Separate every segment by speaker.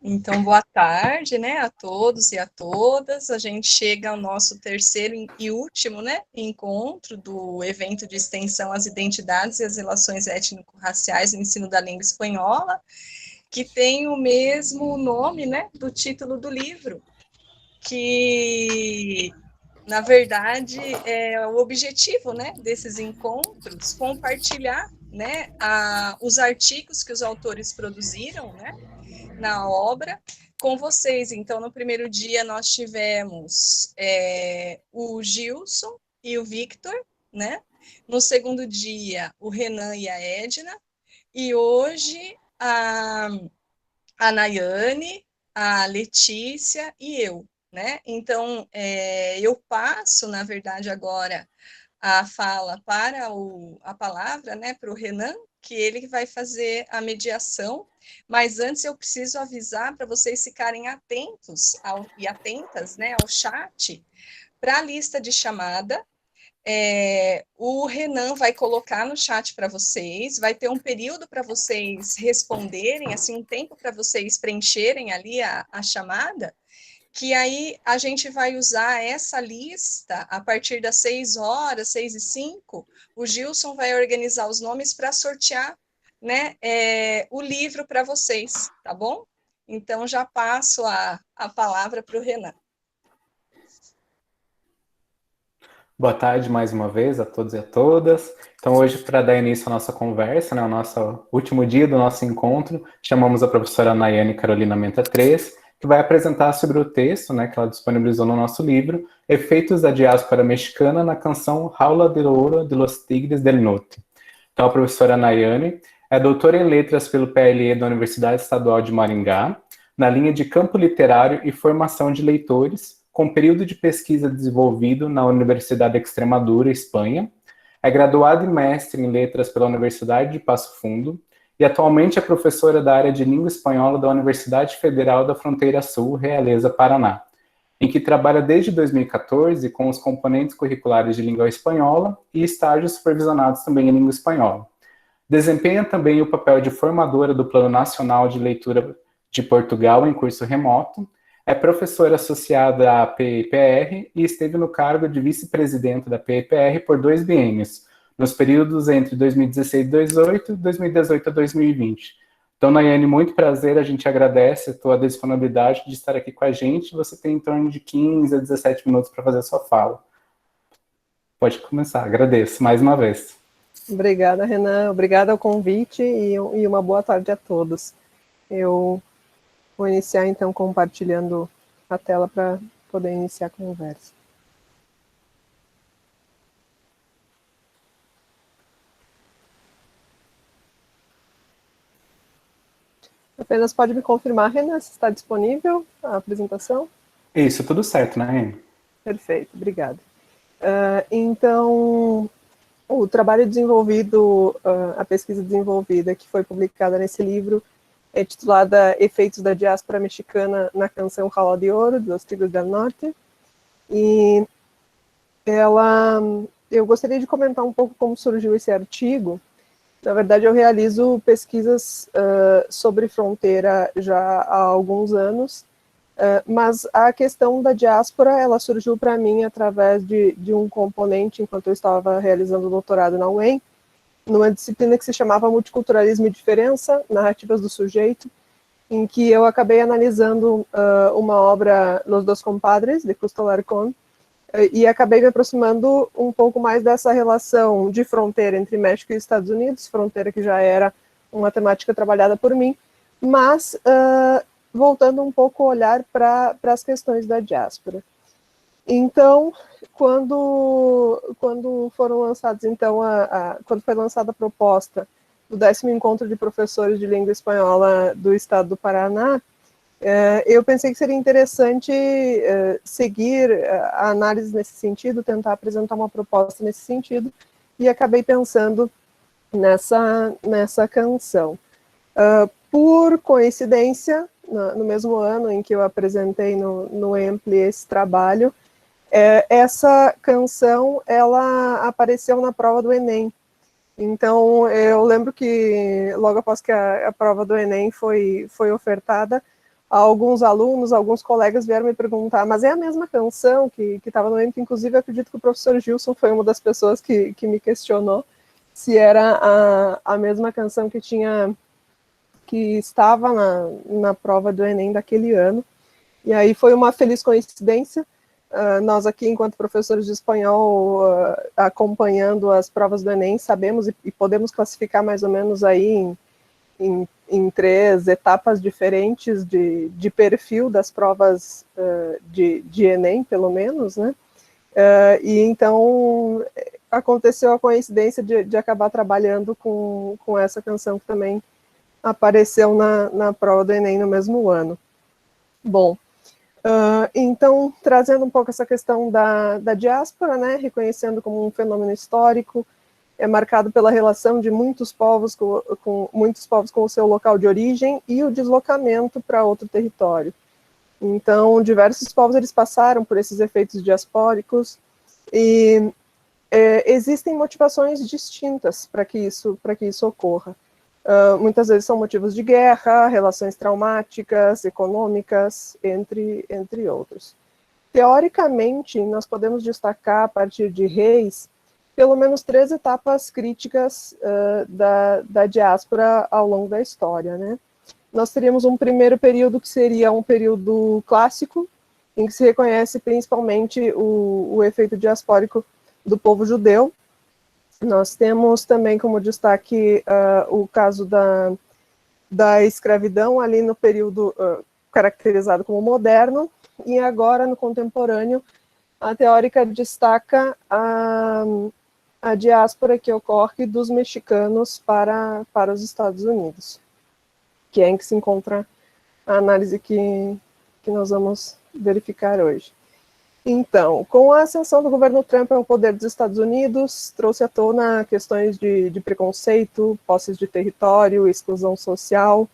Speaker 1: Então, boa tarde, né, a todos e a todas. A gente chega ao nosso terceiro e último, né, encontro do evento de extensão às identidades e as relações étnico-raciais no ensino da língua espanhola, que tem o mesmo nome, né, do título do livro, que na verdade é o objetivo, né, desses encontros, compartilhar, né, os artigos que os autores produziram, né, na obra com vocês. Então, no primeiro dia nós tivemos o Gilson e o Victor, né? No segundo dia, o Renan e a Edna, e hoje a Nayane, a Letícia e eu, né? Então, eu passo, na verdade, agora a fala para a palavra, né, para o Renan, que ele vai fazer a mediação, mas antes eu preciso avisar para vocês ficarem atentos e atentas, né, ao chat, para a lista de chamada. O Renan vai colocar no chat para vocês, vai ter um período para vocês responderem, assim, um tempo para vocês preencherem ali a chamada, que aí a gente vai usar essa lista a partir das 6 horas, 6h05, o Gilson vai organizar os nomes para sortear, né, o livro para vocês, tá bom? Então, já passo a palavra para o Renan.
Speaker 2: Boa tarde mais uma vez a todos e a todas. Então, hoje, para dar início à nossa conversa, né, o nosso último dia do nosso encontro, chamamos a professora Nayane Carolina Menta 3, que vai apresentar sobre o texto, né, que ela disponibilizou no nosso livro, Efeitos da Diáspora Mexicana na canção Jaula de Oro de los Tigres del Norte. Então, a professora Nayane é doutora em letras pelo PLE da Universidade Estadual de Maringá, na linha de campo literário e formação de leitores, com período de pesquisa desenvolvido na Universidade de Extremadura, Espanha. É graduada e mestre em letras pela Universidade de Passo Fundo e atualmente é professora da área de língua espanhola da Universidade Federal da Fronteira Sul, Realeza, Paraná, em que trabalha desde 2014 com os componentes curriculares de língua espanhola e estágios supervisionados também em língua espanhola. Desempenha também o papel de formadora do Plano Nacional de Leitura de Portugal em curso remoto, é professora associada à PIPR e esteve no cargo de vice-presidente da PIPR por 2 biênios, nos períodos entre 2016 e 2018 a 2020. Então, Nayane, muito prazer, a gente agradece a tua disponibilidade de estar aqui com a gente. Você tem em torno de 15 a 17 minutos para fazer a sua fala. Pode começar, agradeço mais uma vez.
Speaker 3: Obrigada, Renan. Obrigada ao convite e uma boa tarde a todos. Eu vou iniciar, então, compartilhando a tela para poder iniciar a conversa. Apenas pode me confirmar, Renan, se está disponível a apresentação?
Speaker 2: Isso, tudo certo, né, Renan?
Speaker 3: Perfeito, obrigada. Então, o trabalho desenvolvido, a pesquisa desenvolvida que foi publicada nesse livro é titulada Efeitos da Diáspora Mexicana na canção Jaula de Oro, dos Tigres del Norte. E eu gostaria de comentar um pouco como surgiu esse artigo. Na verdade, eu realizo pesquisas sobre fronteira já há alguns anos, mas a questão da diáspora, ela surgiu para mim através de um componente, enquanto eu estava realizando o doutorado na UEM, numa disciplina que se chamava Multiculturalismo e Diferença, Narrativas do Sujeito, em que eu acabei analisando uma obra, Los Dos Compadres, de Justo Alarcón, e acabei me aproximando um pouco mais dessa relação de fronteira entre México e Estados Unidos, fronteira que já era uma temática trabalhada por mim, mas voltando um pouco o olhar para as questões da diáspora. Então, quando foram lançados, então, quando foi lançada a proposta do 10º Encontro de Professores de Língua Espanhola do Estado do Paraná, eu pensei que seria interessante seguir a análise nesse sentido, tentar apresentar uma proposta nesse sentido, e acabei pensando nessa canção. Por coincidência, no mesmo ano em que eu apresentei no Ampli esse trabalho, essa canção, ela apareceu na prova do Enem. Então, eu lembro que logo após que a prova do Enem foi ofertada, alguns alunos, alguns colegas vieram me perguntar, mas é a mesma canção que estava no evento? Inclusive, eu acredito que o professor Gilson foi uma das pessoas que me questionou se era a mesma canção que estava na prova do Enem daquele ano. E aí foi uma feliz coincidência. Nós aqui, enquanto professores de espanhol, acompanhando as provas do Enem, sabemos e podemos classificar mais ou menos aí em 3 etapas diferentes de perfil das provas de Enem, pelo menos, né? E então aconteceu a coincidência de acabar trabalhando com essa canção que também apareceu na prova do Enem no mesmo ano. Bom, então, trazendo um pouco essa questão da diáspora, né, reconhecendo como um fenômeno histórico, é marcado pela relação de muitos povos com o seu local de origem e o deslocamento para outro território. Então, diversos povos eles passaram por esses efeitos diaspóricos e existem motivações distintas para que isso ocorra. Muitas vezes são motivos de guerra, relações traumáticas, econômicas, entre outros. Teoricamente, nós podemos destacar, a partir de Reis, pelo menos 3 etapas críticas da diáspora ao longo da história, né? Nós teríamos um primeiro período que seria um período clássico, em que se reconhece principalmente o efeito diaspórico do povo judeu. Nós temos também como destaque o caso da escravidão ali no período caracterizado como moderno, e agora no contemporâneo a teórica destaca a diáspora que ocorre dos mexicanos para os Estados Unidos, que é em que se encontra a análise que nós vamos verificar hoje. Então, com a ascensão do governo Trump ao poder dos Estados Unidos, trouxe à tona questões de preconceito, posses de território, exclusão social,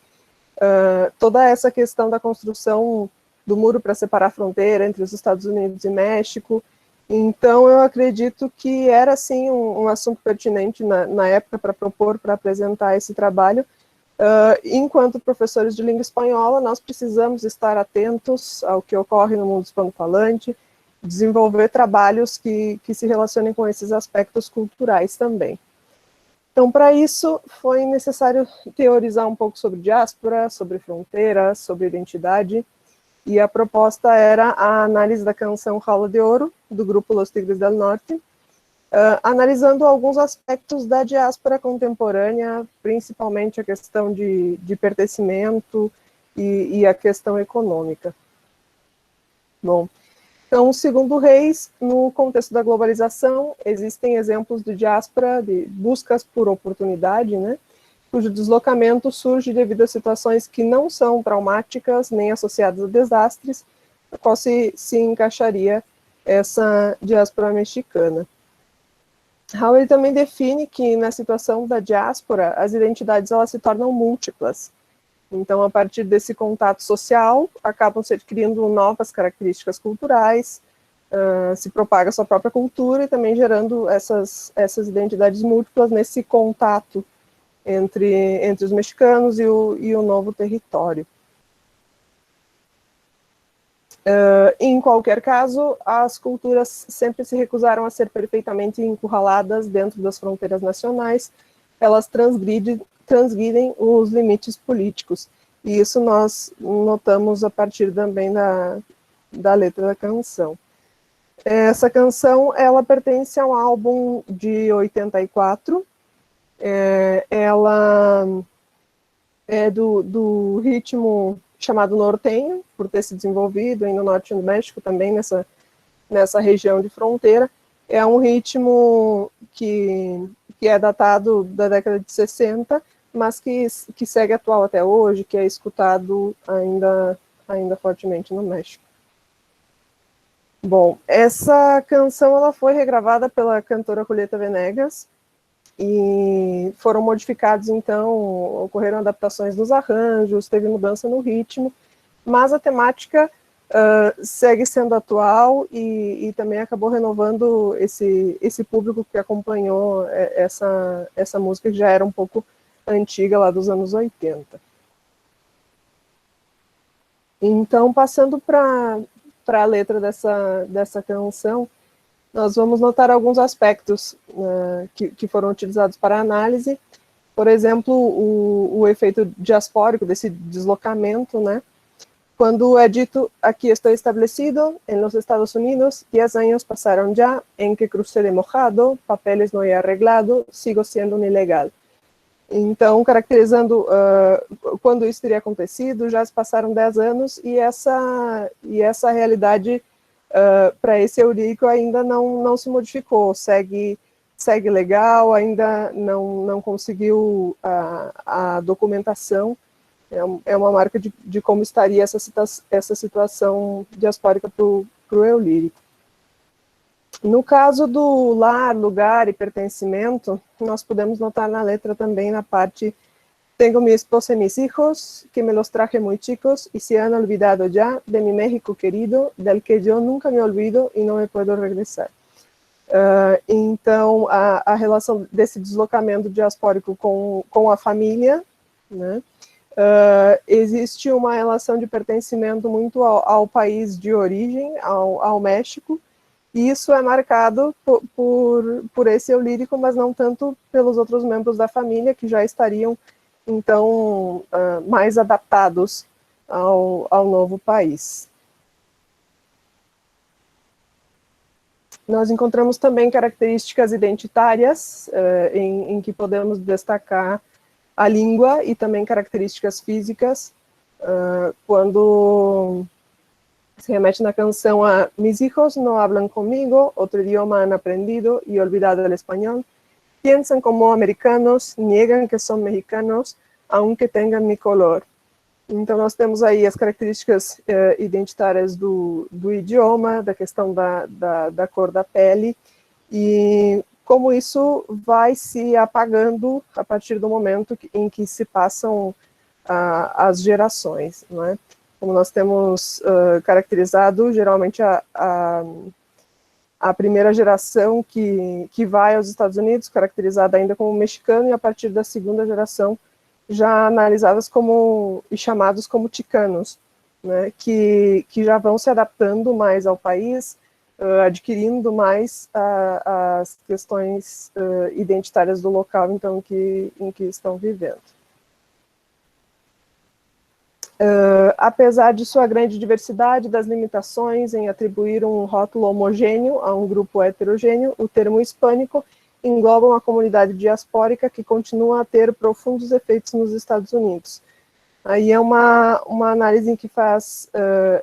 Speaker 3: toda essa questão da construção do muro para separar a fronteira entre os Estados Unidos e México. Então, eu acredito que era, sim, um assunto pertinente na época para propor, para apresentar esse trabalho. Enquanto professores de língua espanhola, nós precisamos estar atentos ao que ocorre no mundo hispano-falante, desenvolver trabalhos que se relacionem com esses aspectos culturais também. Então, para isso, foi necessário teorizar um pouco sobre diáspora, sobre fronteiras, sobre identidade, e a proposta era a análise da canção Jaula de Ouro, do grupo Los Tigres del Norte, analisando alguns aspectos da diáspora contemporânea, principalmente a questão de pertencimento e a questão econômica. Bom, então, segundo Reis, no contexto da globalização, existem exemplos de diáspora, de buscas por oportunidade, né, cujo deslocamento surge devido a situações que não são traumáticas nem associadas a desastres, na qual se encaixaria essa diáspora mexicana. Howell também define que, na situação da diáspora, as identidades elas se tornam múltiplas. Então, a partir desse contato social, acabam se adquirindo novas características culturais, se propaga a sua própria cultura e também gerando essas identidades múltiplas nesse contato entre os mexicanos e o novo território. Em qualquer caso, as culturas sempre se recusaram a ser perfeitamente encurraladas dentro das fronteiras nacionais, elas transgridem os limites políticos, e isso nós notamos a partir também da letra da canção. Essa canção, ela pertence a um álbum de 84, ela é do ritmo chamado nortenho, por ter se desenvolvido aí no norte do México, também nessa região de fronteira. É um ritmo que é datado da década de 60, mas que segue atual até hoje, que é escutado ainda fortemente no México. Bom, essa canção ela foi regravada pela cantora Julieta Venegas, e foram modificados, então, ocorreram adaptações nos arranjos, teve mudança no ritmo, mas a temática segue sendo atual e também acabou renovando esse público que acompanhou essa música, que já era um pouco antiga, lá dos anos 80. Então, passando para a letra dessa canção, nós vamos notar alguns aspectos que foram utilizados para análise. Por exemplo, o efeito diaspórico desse deslocamento, né? Quando é dito, aqui estou estabelecido, en los Estados Unidos, 10 años pasaron ya, en que crucé de mojado, papeles no he arreglado, sigo siendo un ilegal. Então, caracterizando quando isso teria acontecido, já se passaram 10 anos, e essa realidade, para esse eurico, ainda não se modificou, segue legal, ainda não conseguiu a documentação. É uma marca de como estaria essa situação diaspórica para o eu lírico. No caso do lar, lugar e pertencimento, nós podemos notar na letra também, na parte: tengo mi esposa y mis hijos, que me los traje muy chicos, y se han olvidado ya de mi México querido, del que yo nunca me olvido y no me puedo regresar. Então, a relação desse deslocamento diaspórico com a família, né? Existe uma relação de pertencimento muito ao país de origem, ao México, e isso é marcado por esse eu lírico, mas não tanto pelos outros membros da família, que já estariam, então, mais adaptados ao novo país. Nós encontramos também características identitárias, em que podemos destacar a língua e também características físicas, quando se remete na canção a mis hijos no hablan conmigo, otro idioma han aprendido y olvidado el español, piensan como americanos, niegan que son mexicanos, aunque tengan mi color. Então, nós temos aí as características identitárias do idioma, da questão da cor da pele, e como isso vai se apagando a partir do momento em que se passam as gerações, não é? Como nós temos caracterizado, geralmente a primeira geração que vai aos Estados Unidos, caracterizada ainda como mexicano, e a partir da segunda geração, já analisadas como e chamados como ticanos, né, que já vão se adaptando mais ao país, adquirindo mais as questões identitárias do local então, em que estão vivendo. Apesar de sua grande diversidade, das limitações em atribuir um rótulo homogêneo a um grupo heterogêneo, o termo hispânico engloba uma comunidade diaspórica que continua a ter profundos efeitos nos Estados Unidos. Aí é uma análise em que faz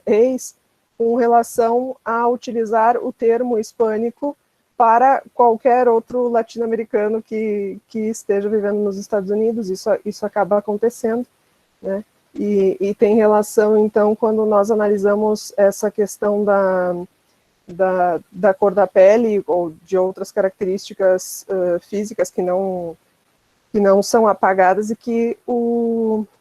Speaker 3: Reis com relação a utilizar o termo hispânico para qualquer outro latino-americano que esteja vivendo nos Estados Unidos. Isso acaba acontecendo, né? E tem relação, então, quando nós analisamos essa questão da cor da pele ou de outras características físicas que não são apagadas e que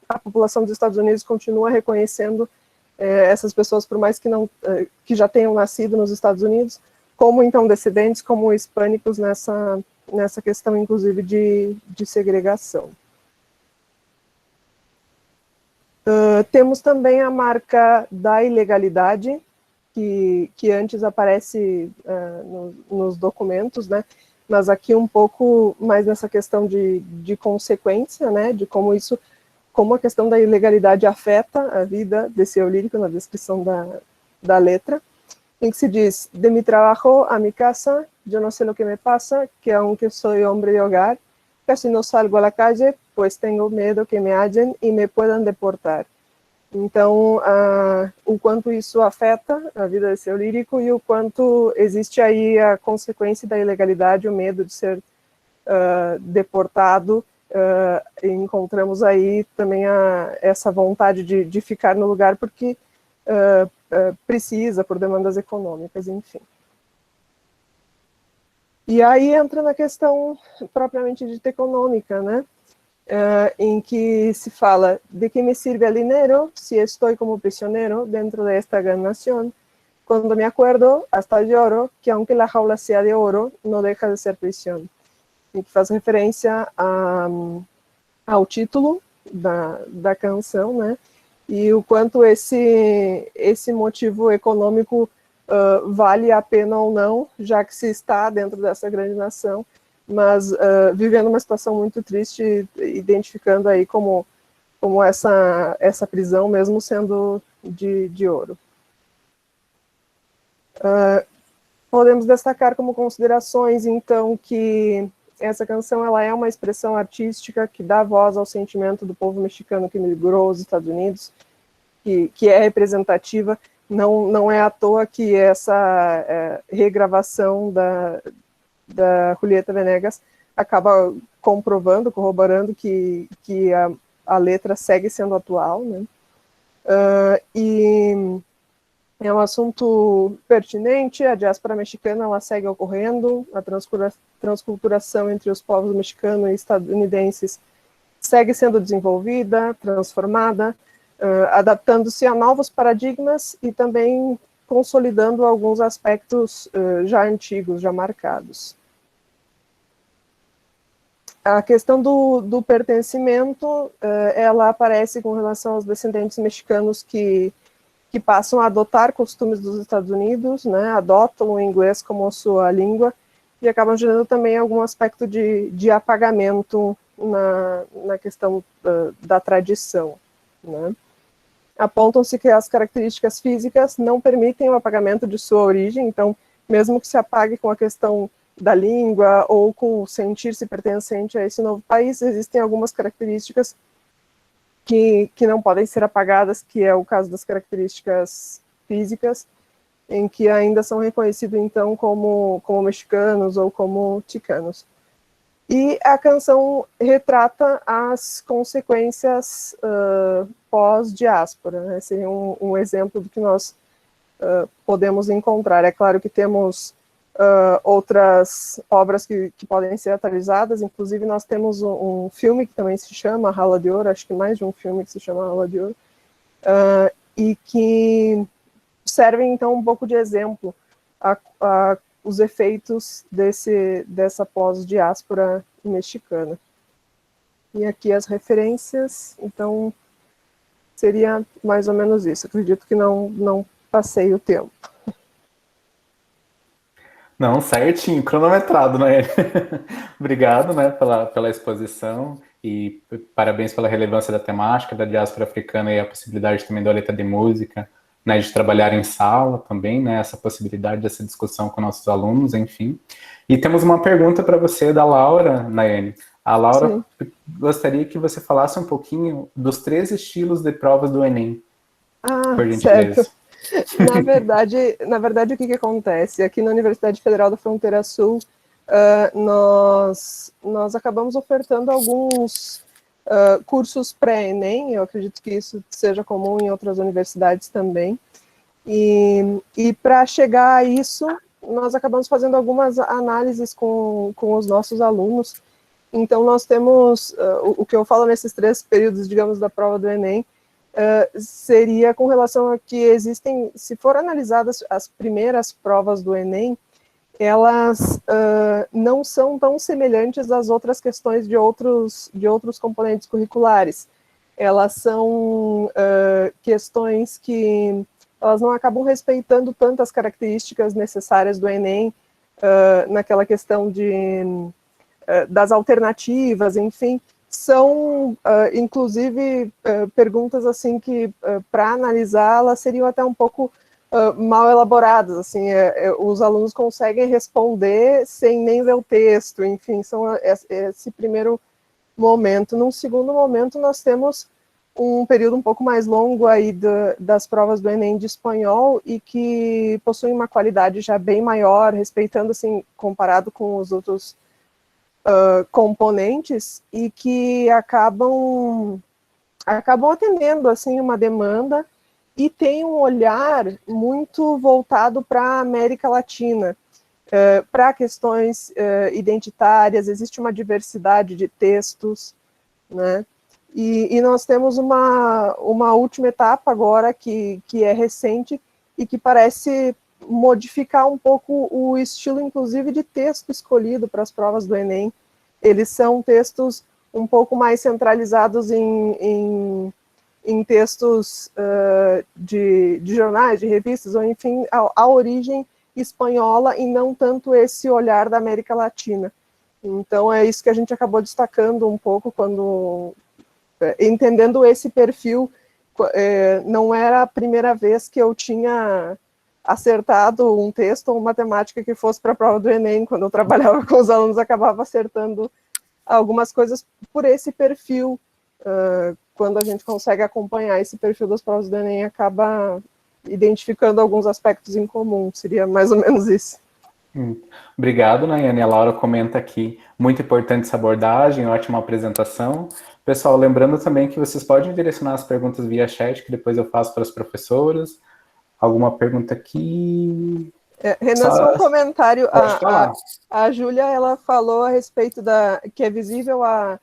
Speaker 3: a população dos Estados Unidos continua reconhecendo essas pessoas, por mais que já tenham nascido nos Estados Unidos, como então descendentes, como hispânicos nessa questão, inclusive, de segregação. Temos também a marca da ilegalidade, que antes aparece nos documentos, né? Mas aqui um pouco mais nessa questão de consequência, né? De como a questão da ilegalidade afeta a vida desse eu lírico, na descrição da letra, em que se diz: de mi trabajo a mi casa, yo no sé lo que me pasa, que aunque soy hombre de hogar, casi no salgo a la calle, pues tengo medo que me hallen y me puedan deportar. Então, o quanto isso afeta a vida desse eu lírico e o quanto existe aí a consequência da ilegalidade, o medo de ser deportado. Encontramos aí também essa vontade de ficar no lugar porque precisa, por demandas econômicas, enfim. E aí entra na questão propriamente dita econômica, né? Em que se fala: de que me sirve el dinero si estoy como prisionero dentro de esta gran nación, cuando me acuerdo hasta lloro que aunque la jaula sea de oro no deja de ser prisión. E que faz referência ao título da canção, né? e o quanto esse motivo econômico vale a pena ou não, já que se está dentro dessa grande nação, mas vivendo uma situação muito triste, identificando aí como essa prisão, mesmo sendo de ouro. Podemos destacar como considerações, então, que essa canção ela é uma expressão artística que dá voz ao sentimento do povo mexicano que migrou aos Estados Unidos, que é representativa. Não é à toa que essa regravação da Julieta Venegas acaba corroborando que a letra segue sendo atual, né? E é um assunto pertinente. A diáspora mexicana ela segue ocorrendo, a transculturação entre os povos mexicanos e estadunidenses segue sendo desenvolvida, transformada, adaptando-se a novos paradigmas e também consolidando alguns aspectos já antigos, já marcados. A questão do pertencimento, ela aparece com relação aos descendentes mexicanos que passam a adotar costumes dos Estados Unidos, né, adotam o inglês como sua língua, e acabam gerando também algum aspecto de apagamento na questão da tradição, né. Apontam-se que as características físicas não permitem o apagamento de sua origem, então, mesmo que se apague com a questão da língua ou com sentir-se pertencente a esse novo país, existem algumas características que não podem ser apagadas, que é o caso das características físicas, em que ainda são reconhecidos, então, como mexicanos ou como chicanos. E a canção retrata as consequências pós-diáspora, né? Seria um exemplo do que nós podemos encontrar. É claro que temos outras obras que podem ser atualizadas, inclusive nós temos um filme que também se chama Rala de Ouro, acho que mais de um filme que se chama Rala de Ouro, e que servem então um pouco de exemplo a os efeitos dessa pós-diáspora mexicana. E aqui as referências, então seria mais ou menos isso. Acredito que não passei o tempo.
Speaker 2: Não, certinho, cronometrado, né? Obrigado, né, pela exposição e parabéns pela relevância da temática da diáspora africana e a possibilidade também da letra de música, né, de trabalhar em sala também, né, essa possibilidade dessa discussão com nossos alunos, enfim. E temos uma pergunta para você da Laura, Nayane. A Laura gostaria que você falasse um pouquinho dos 3 estilos de provas do Enem, por gentileza.
Speaker 3: Certo. Na verdade, o que acontece? Aqui na Universidade Federal da Fronteira Sul, nós acabamos ofertando alguns cursos pré-ENEM, eu acredito que isso seja comum em outras universidades também, e para chegar a isso, nós acabamos fazendo algumas análises com os nossos alunos. Então, nós temos, o que eu falo nesses 3 períodos, digamos, da prova do Enem, seria com relação a que existem, se for analisadas as primeiras provas do Enem, elas não são tão semelhantes às outras questões de outros componentes curriculares. Elas são questões que elas não acabam respeitando tantas características necessárias do Enem, naquela questão das alternativas, enfim, são, inclusive, perguntas assim que, para analisá-las, seriam até um pouco mal elaboradas, assim, os alunos conseguem responder sem nem ler o texto, enfim, são esse primeiro momento. Num segundo momento, nós temos um período um pouco mais longo aí das provas do Enem de espanhol e que possuem uma qualidade já bem maior, respeitando, assim, comparado com os outros componentes, e que acabam atendendo, assim, uma demanda e tem um olhar muito voltado para a América Latina, para questões identitárias. Existe uma diversidade de textos, né? E nós temos uma última etapa agora que é recente e que parece modificar um pouco o estilo, inclusive, de texto escolhido para as provas do Enem. Eles são textos um pouco mais centralizados em em textos de jornais, de revistas, ou enfim, a origem espanhola e não tanto esse olhar da América Latina. Então é isso que a gente acabou destacando um pouco quando, entendendo esse perfil, não era a primeira vez que eu tinha acertado um texto ou uma temática que fosse para a prova do Enem. Quando eu trabalhava com os alunos, acabava acertando algumas coisas por esse perfil. Quando a gente consegue acompanhar esse perfil das provas do Enem, acaba identificando alguns aspectos em comum. Seria mais ou menos isso.
Speaker 2: Obrigado, Nayane. A Laura comenta aqui, muito importante essa abordagem, ótima apresentação. Pessoal, lembrando também que vocês podem direcionar as perguntas via chat, que depois eu faço para as professoras. Alguma pergunta aqui?
Speaker 3: Renan, só um comentário.
Speaker 2: Pode falar.
Speaker 3: A Júlia, ela falou a respeito que é visível a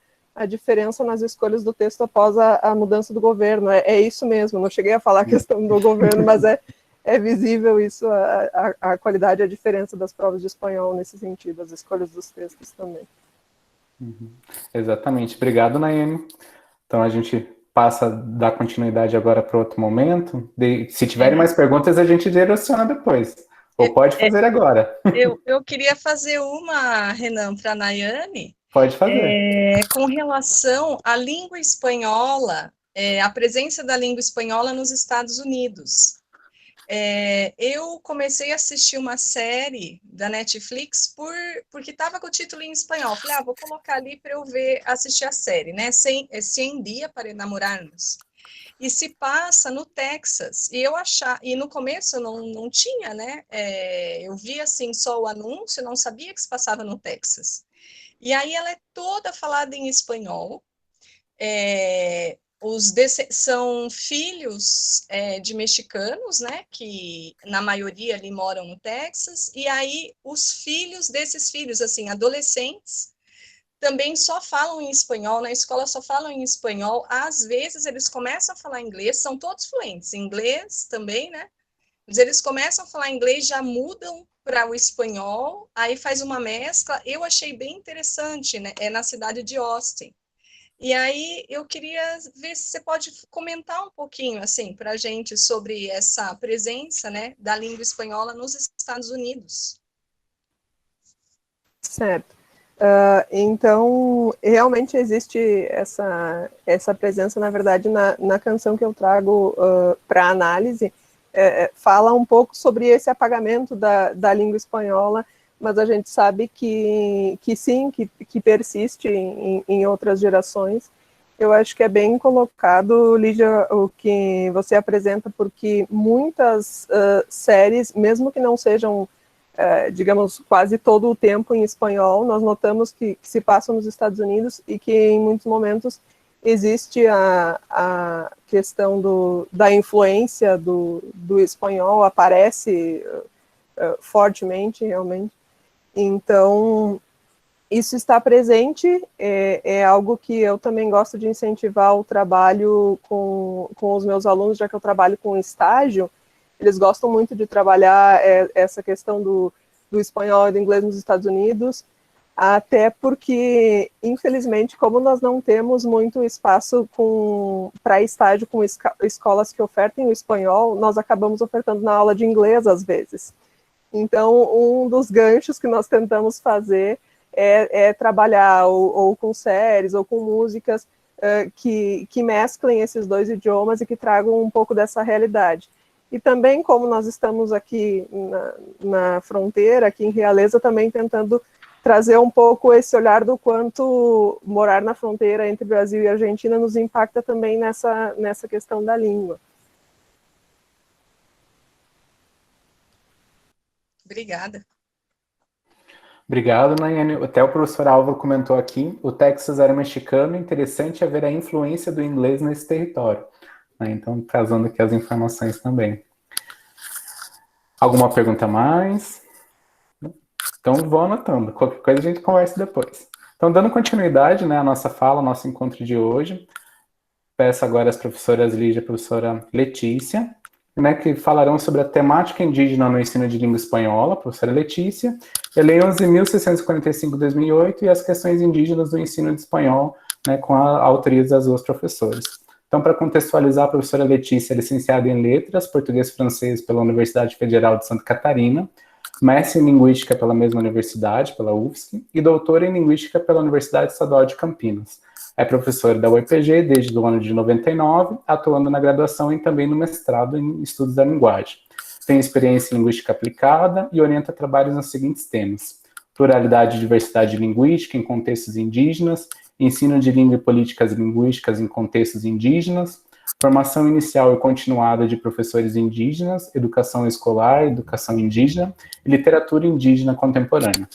Speaker 3: diferença nas escolhas do texto após a mudança do governo. É isso mesmo, não cheguei a falar a questão do governo, mas é visível isso, a qualidade e a diferença das provas de espanhol nesse sentido, as escolhas dos textos também.
Speaker 2: Exatamente. Obrigado, Nayane. Então, a gente passa a dar continuidade agora para outro momento. Se tiverem mais perguntas, a gente direciona depois. Ou pode fazer agora.
Speaker 1: Eu queria fazer uma, Renan, para a Nayane.
Speaker 2: Pode fazer.
Speaker 1: Com relação à língua espanhola, a presença da língua espanhola nos Estados Unidos. Eu comecei a assistir uma série da Netflix porque estava com o título em espanhol. Falei, vou colocar ali para eu assistir a série, né? 100 Dias para Enamorarnos. E se passa no Texas. E no começo eu não tinha, né? Eu vi assim só o anúncio, não sabia que se passava no Texas. E aí ela é toda falada em espanhol. São filhos de mexicanos, né, que na maioria ali moram no Texas, e aí os filhos desses filhos, assim, adolescentes, também só falam em espanhol, na escola só falam em espanhol, às vezes eles começam a falar inglês, são todos fluentes, inglês também, né, mas eles começam a falar inglês, já mudam para o espanhol, aí faz uma mescla. Eu achei bem interessante, né, na cidade de Austin. E aí eu queria ver se você pode comentar um pouquinho assim para a gente sobre essa presença, né, da língua espanhola nos Estados Unidos.
Speaker 3: Certo. Então, realmente existe essa presença, na verdade, na canção que eu trago para análise, fala um pouco sobre esse apagamento da língua espanhola, mas a gente sabe que sim, que persiste em outras gerações. Eu acho que é bem colocado, Lígia, o que você apresenta, porque muitas séries, mesmo que não sejam, digamos, quase todo o tempo em espanhol, nós notamos que se passam nos Estados Unidos e que em muitos momentos existe a questão da influência do espanhol, aparece fortemente, realmente. Então, isso está presente, é algo que eu também gosto de incentivar o trabalho com os meus alunos, já que eu trabalho com estágio. Eles gostam muito de trabalhar essa questão do espanhol e do inglês nos Estados Unidos, até porque, infelizmente, como nós não temos muito espaço para estágio com escolas que ofertem o espanhol, nós acabamos ofertando na aula de inglês, às vezes. Então, um dos ganchos que nós tentamos fazer é trabalhar ou com séries ou com músicas que mesclem esses dois idiomas e que tragam um pouco dessa realidade. E também, como nós estamos aqui na fronteira, aqui em Realeza, também tentando trazer um pouco esse olhar do quanto morar na fronteira entre Brasil e Argentina nos impacta também nessa questão da língua.
Speaker 1: Obrigada.
Speaker 2: Obrigado, Nayane. Até o professor Álvaro comentou aqui, o Texas era mexicano, interessante é ver a influência do inglês nesse território. Então, trazendo aqui as informações também. Alguma pergunta a mais? Então, vou anotando. Qualquer coisa a gente conversa depois. Então, dando continuidade, né, à nossa fala, ao nosso encontro de hoje, peço agora às professoras Lígia e a professora Letícia, né, que falarão sobre a temática indígena no ensino de língua espanhola, professora Letícia, e a Lei 11.645/2008 e as questões indígenas do ensino de espanhol, né, com a autoria das duas professoras. Então, para contextualizar, a professora Letícia é licenciada em Letras, Português e Francês pela Universidade Federal de Santa Catarina, mestre em Linguística pela mesma universidade, pela UFSC, e doutora em Linguística pela Universidade Estadual de Campinas. É professora da UEPG desde o ano de 99, atuando na graduação e também no mestrado em Estudos da Linguagem. Tem experiência em Linguística aplicada e orienta trabalhos nos seguintes temas: pluralidade e diversidade linguística em contextos indígenas, ensino de língua e políticas linguísticas em contextos indígenas, formação inicial e continuada de professores indígenas, educação escolar, educação indígena e literatura indígena contemporânea.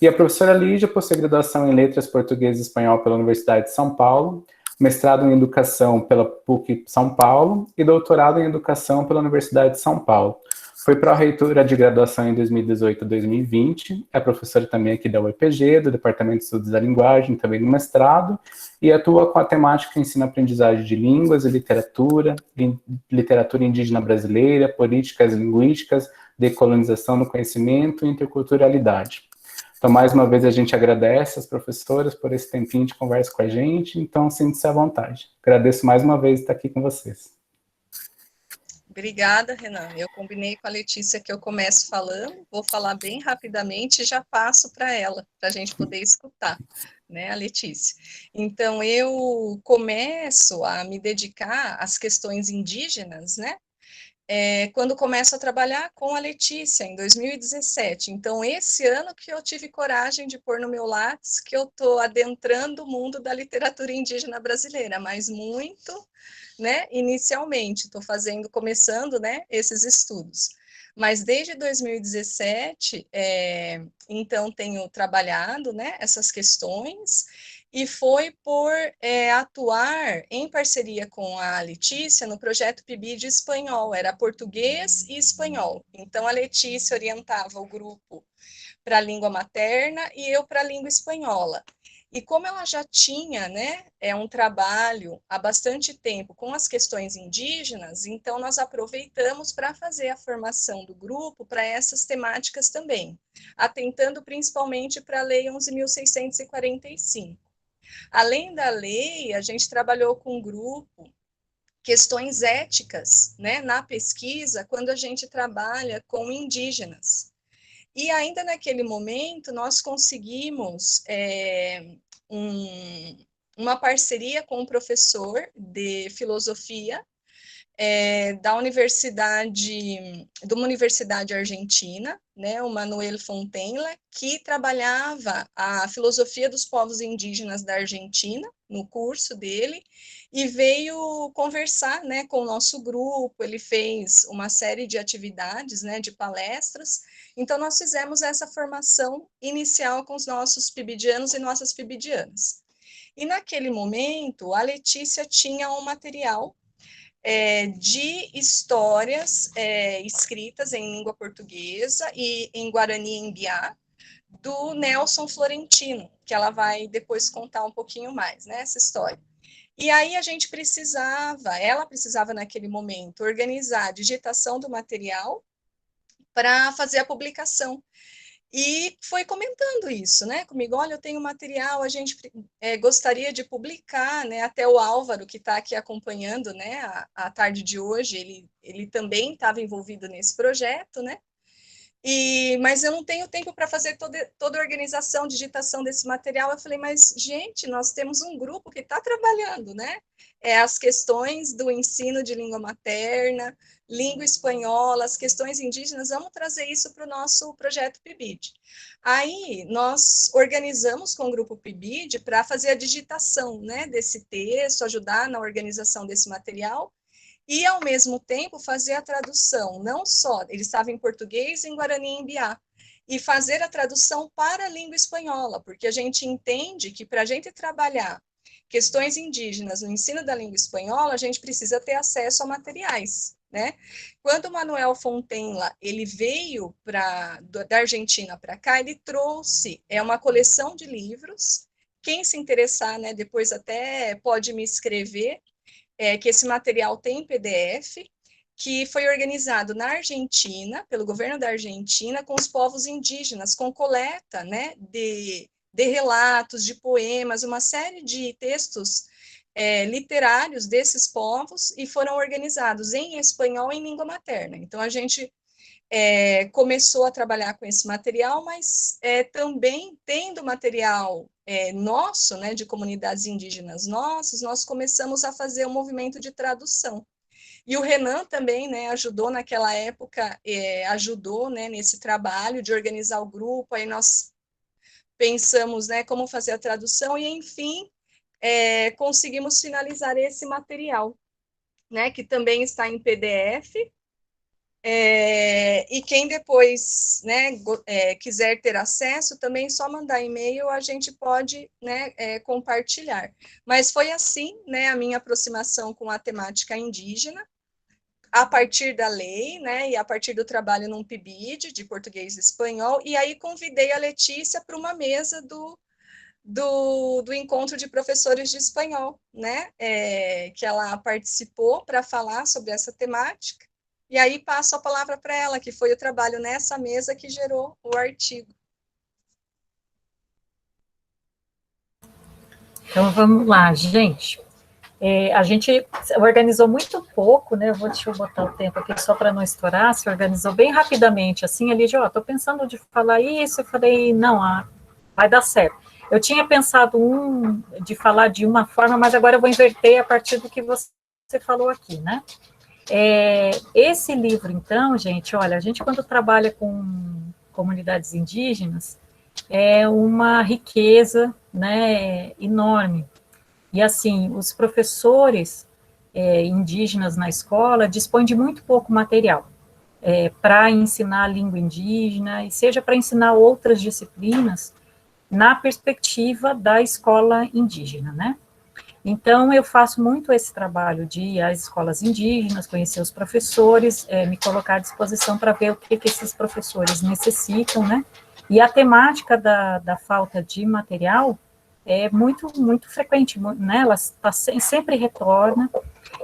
Speaker 2: E a professora Lígia possui graduação em Letras Português e Espanhol pela Universidade de São Paulo, mestrado em Educação pela PUC São Paulo e doutorado em Educação pela Universidade de São Paulo. Foi pró-reitora de graduação em 2018 a 2020, é professora também aqui da UEPG, do Departamento de Estudos da Linguagem, também no mestrado, e atua com a temática ensino-aprendizagem de línguas e literatura, literatura indígena brasileira, políticas linguísticas, decolonização do conhecimento e interculturalidade. Então, mais uma vez, a gente agradece as professoras por esse tempinho de conversa com a gente, então sinta-se à vontade. Agradeço mais uma vez estar aqui com vocês.
Speaker 1: Obrigada, Renan. Eu combinei com a Letícia que eu começo falando, vou falar bem rapidamente e já passo para ela, para a gente poder escutar, né, a Letícia. Então, eu começo a me dedicar às questões indígenas, né, quando começo a trabalhar com a Letícia, em 2017. Então, esse ano que eu tive coragem de pôr no meu Lattes que eu estou adentrando o mundo da literatura indígena brasileira, mas muito, né, inicialmente, estou começando, né, esses estudos. Mas desde 2017, então, tenho trabalhado, né, essas questões, e foi por atuar em parceria com a Letícia no projeto PIBID espanhol, era português e espanhol. Então, a Letícia orientava o grupo para a língua materna e eu para a língua espanhola. E como ela já tinha, né, um trabalho há bastante tempo com as questões indígenas, então nós aproveitamos para fazer a formação do grupo para essas temáticas também, atentando principalmente para a Lei 11.645. Além da lei, a gente trabalhou com um grupo, questões éticas, né, na pesquisa, quando a gente trabalha com indígenas. E ainda naquele momento, nós conseguimos uma parceria com um professor de filosofia de uma universidade argentina, né, o Manuel Fontenla, que trabalhava a filosofia dos povos indígenas da Argentina, no curso dele, e veio conversar, né, com o nosso grupo. Ele fez uma série de atividades, né, de palestras. Então, nós fizemos essa formação inicial com os nossos pibidianos e nossas pibidianas. E naquele momento, a Letícia tinha um material de histórias escritas em língua portuguesa e em Guarani Embiá, do Nelson Florentino, que ela vai depois contar um pouquinho mais, né, essa história. E aí ela precisava naquele momento organizar a digitação do material para fazer a publicação. E foi comentando isso, né, comigo: olha, eu tenho material, a gente gostaria de publicar, né, até o Álvaro, que está aqui acompanhando, né, a tarde de hoje, ele também estava envolvido nesse projeto, né, mas eu não tenho tempo para fazer toda a organização, digitação desse material. Eu falei: mas, gente, nós temos um grupo que está trabalhando, né, as questões do ensino de língua materna, língua espanhola, as questões indígenas, vamos trazer isso para o nosso projeto PIBID. Aí, nós organizamos com o grupo PIBID para fazer a digitação, né, desse texto, ajudar na organização desse material, e, ao mesmo tempo, fazer a tradução, não só, ele estava em português e em Guarani Embiá, e fazer a tradução para a língua espanhola, porque a gente entende que, para a gente trabalhar questões indígenas no ensino da língua espanhola, a gente precisa ter acesso a materiais, né? Quando o Manuel Fontenla, ele veio da Argentina para cá, ele trouxe uma coleção de livros. Quem se interessar, né, depois até pode me escrever, que esse material tem em PDF, que foi organizado na Argentina, pelo governo da Argentina, com os povos indígenas, com coleta, né, de relatos, de poemas, uma série de textos literários desses povos e foram organizados em espanhol e em língua materna. Então, a gente começou a trabalhar com esse material, mas também tendo material nosso, né, de comunidades indígenas nossas, nós começamos a fazer um movimento de tradução. E o Renan também, né, ajudou naquela época, ajudou, né, nesse trabalho de organizar o grupo, aí nós pensamos, né, como fazer a tradução, e enfim, conseguimos finalizar esse material, né, que também está em PDF, e quem depois, né, quiser ter acesso, também só mandar e-mail, a gente pode, né, compartilhar. Mas foi assim, né, a minha aproximação com a temática indígena, a partir da lei, né, e a partir do trabalho num PIBID, de português e espanhol, e aí convidei a Letícia para uma mesa do encontro de professores de espanhol, né, que ela participou para falar sobre essa temática, e aí passo a palavra para ela, que foi o trabalho nessa mesa que gerou o artigo.
Speaker 4: Então, vamos lá, gente. A gente organizou muito pouco, né? Deixa eu botar o tempo aqui só para não estourar. Se organizou bem rapidamente, assim, ali, estou pensando de falar isso. Eu falei, não, vai dar certo. Eu tinha pensado de falar de uma forma, mas agora eu vou inverter a partir do que você falou aqui, né? Esse livro, então, gente, olha, a gente quando trabalha com comunidades indígenas, é uma riqueza, né, enorme. E, assim, os professores indígenas na escola dispõem de muito pouco material para ensinar a língua indígena, e seja para ensinar outras disciplinas, na perspectiva da escola indígena, né? Então, eu faço muito esse trabalho de ir às escolas indígenas, conhecer os professores, me colocar à disposição para ver o que esses professores necessitam, né? E a temática da falta de material é muito, muito frequente, né? Ela sempre retorna.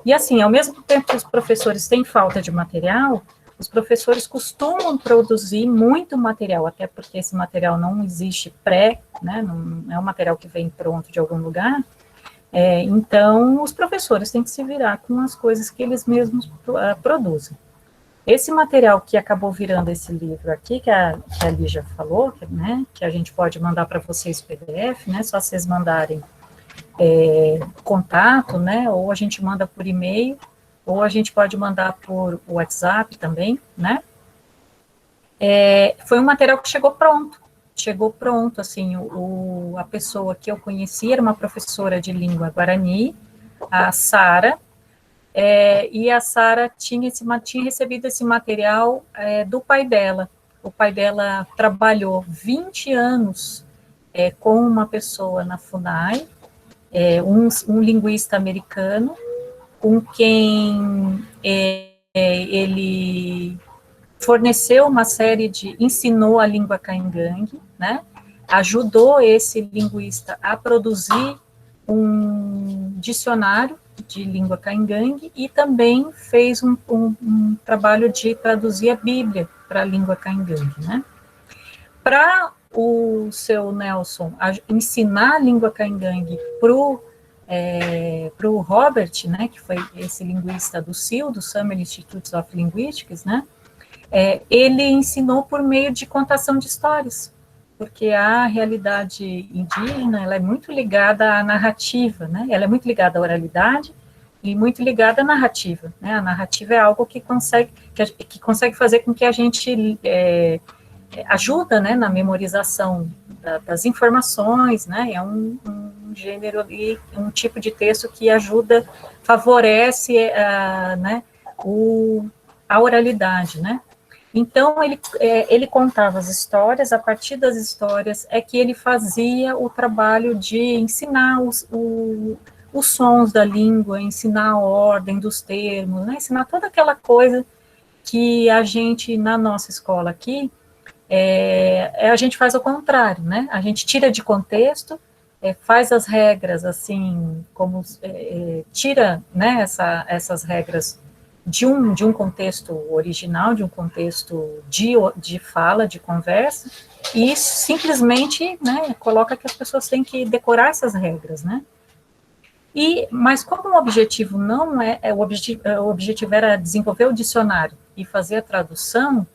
Speaker 4: E, assim, ao mesmo tempo que os professores têm falta de material, os professores costumam produzir muito material, até porque esse material não existe né? Não é um material que vem pronto de algum lugar. Então, os professores têm que se virar com as coisas que eles mesmos produzem. Esse material que acabou virando esse livro aqui, que a Lígia falou, né, que a gente pode mandar para vocês PDF, né, só vocês mandarem contato, né, ou a gente manda por e-mail, ou a gente pode mandar por WhatsApp também, né. Foi um material que chegou pronto, assim, a pessoa que eu conheci era uma professora de língua guarani, a Sara, e a Sara tinha recebido esse material do pai dela. O pai dela trabalhou 20 anos com uma pessoa na FUNAI, um linguista americano, com quem ele forneceu uma série ensinou a língua caingangue, né? Ajudou esse linguista a produzir um dicionário de língua caingangue e também fez um trabalho de traduzir a Bíblia para a língua caingangue, né? Para o seu Nelson ensinar a língua caingangue para o Robert, né, que foi esse linguista do SIL, do Summer Institutes of Linguistics, né, ele ensinou por meio de contação de histórias, porque a realidade indígena, ela é muito ligada à narrativa, né, ela é muito ligada à oralidade e muito ligada à narrativa, né, a narrativa é algo que consegue fazer com que a gente ajuda, né, na memorização das informações, né, é um gênero e um tipo de texto que ajuda, favorece, né, a oralidade, né. Então, ele contava as histórias, a partir das histórias é que ele fazia o trabalho de ensinar os sons da língua, ensinar a ordem dos termos, né, ensinar toda aquela coisa que a gente, na nossa escola aqui, a gente faz ao contrário, né, a gente tira de contexto, faz as regras, assim, como tira, né, essas regras de um contexto original, de um contexto de fala, de conversa, e simplesmente, né, coloca que as pessoas têm que decorar essas regras, né. Mas como o objetivo não o objetivo era desenvolver o dicionário e fazer a tradução,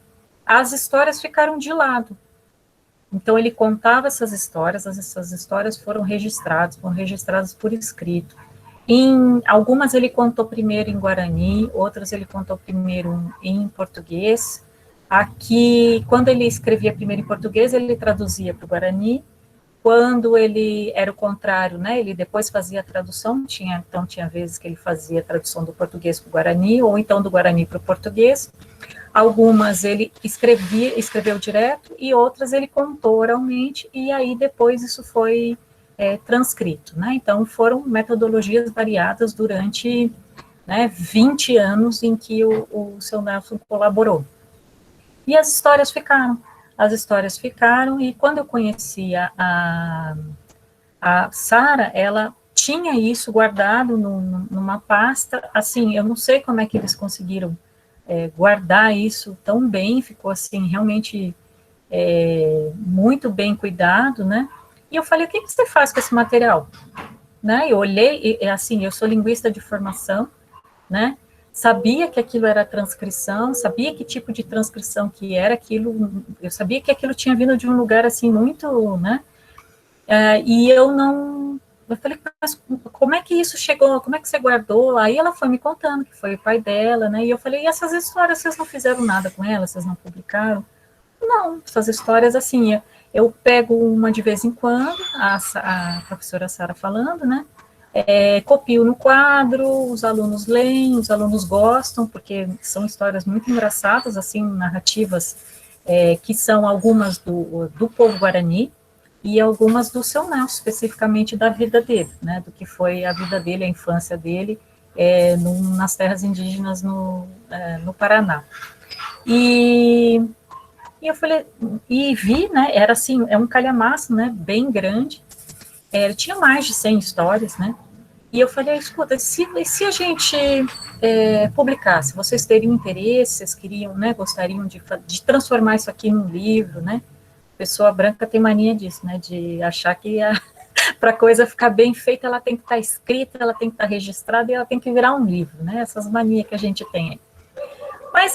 Speaker 4: as histórias ficaram de lado. Então, ele contava essas histórias foram registradas por escrito. Algumas ele contou primeiro em Guarani, outras ele contou primeiro em português. Aqui, quando ele escrevia primeiro em português, ele traduzia para o Guarani. Quando ele era o contrário, né, ele depois fazia a tradução, tinha vezes que ele fazia a tradução do português para o Guarani, ou então do Guarani para o português. Algumas ele escreveu direto, e outras ele contou oralmente, e aí depois isso foi transcrito, né? Então, foram metodologias variadas durante 20 anos em que o seu Nelson colaborou. E as histórias ficaram, e quando eu conheci a Sara, ela tinha isso guardado numa pasta, assim, eu não sei como é que eles conseguiram guardar isso tão bem, ficou assim, realmente muito bem cuidado, né? E eu falei, o que você faz com esse material? Né? Eu olhei, assim, eu sou linguista de formação, né? Sabia que aquilo era transcrição, sabia que tipo de transcrição que era aquilo, eu sabia que aquilo tinha vindo de um lugar, assim, muito, né? E eu falei, mas como é que isso chegou, como é que você guardou? Aí ela foi me contando que foi o pai dela, né? E eu falei, e essas histórias, vocês não fizeram nada com elas, vocês não publicaram? Não, essas histórias, assim, eu pego uma de vez em quando, a professora Sara falando, né? Copio no quadro, os alunos leem, os alunos gostam, porque são histórias muito engraçadas, assim, narrativas, que são algumas do povo guarani, e algumas do seu Nelson, especificamente da vida dele, né, do que foi a vida dele, a infância dele, nas terras indígenas no Paraná. E eu falei, e vi, né, era assim, um calhamaço, né, bem grande, tinha mais de 100 histórias, né, e eu falei, escuta, se a gente publicasse, vocês teriam interesse, vocês queriam, né, gostariam de transformar isso aqui num livro, né, pessoa branca tem mania disso, né, de achar que para a coisa ficar bem feita, ela tem que estar escrita, ela tem que estar registrada e ela tem que virar um livro, né, essas manias que a gente tem aí. Mas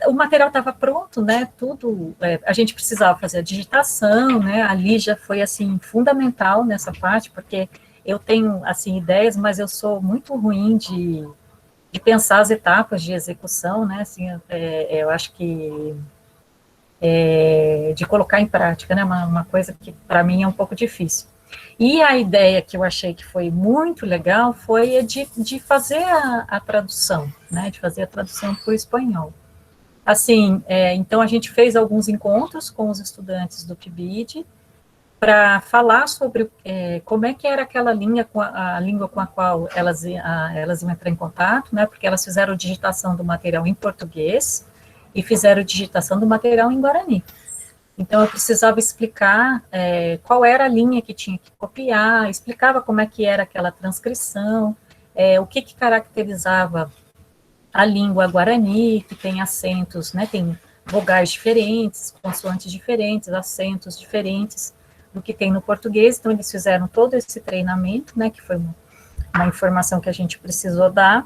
Speaker 4: o material estava pronto, né, tudo, a gente precisava fazer a digitação, né, a Lígia foi, assim, fundamental nessa parte, porque eu tenho, assim, ideias, mas eu sou muito ruim de pensar as etapas de execução, né, assim, eu acho que de colocar em prática, né, uma coisa que para mim é um pouco difícil. E a ideia que eu achei que foi muito legal foi de fazer a tradução, né, de fazer a tradução para o espanhol. Assim, então a gente fez alguns encontros com os estudantes do PIBID para falar sobre como é que era aquela língua com a qual elas iam entrar em contato, né, porque elas fizeram digitação do material em português e fizeram digitação do material em Guarani. Então, eu precisava explicar qual era a linha que tinha que copiar, explicava como é que era aquela transcrição, o que caracterizava a língua guarani, que tem acentos, né, tem vogais diferentes, consoantes diferentes, acentos diferentes do que tem no português. Então, eles fizeram todo esse treinamento, né, que foi uma informação que a gente precisou dar,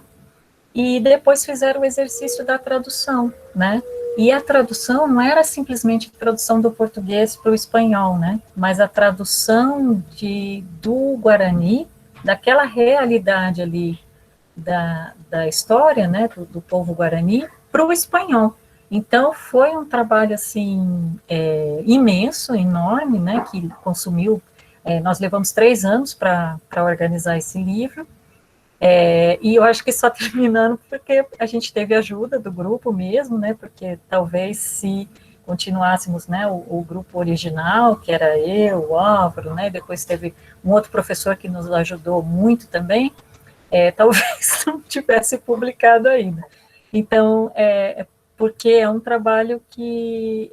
Speaker 4: e depois fizeram o exercício da tradução, né, e a tradução não era simplesmente a tradução do português para o espanhol, né, mas a tradução do Guarani, daquela realidade ali da história, né, do povo Guarani, para o espanhol. Então, foi um trabalho, assim, imenso, enorme, né, que consumiu, nós levamos 3 anos para organizar esse livro, e eu acho que só terminando porque a gente teve ajuda do grupo mesmo, né, porque talvez se continuássemos, né, o grupo original, que era eu, o Álvaro, né, depois teve um outro professor que nos ajudou muito também, talvez não tivesse publicado ainda. Então, porque é um trabalho que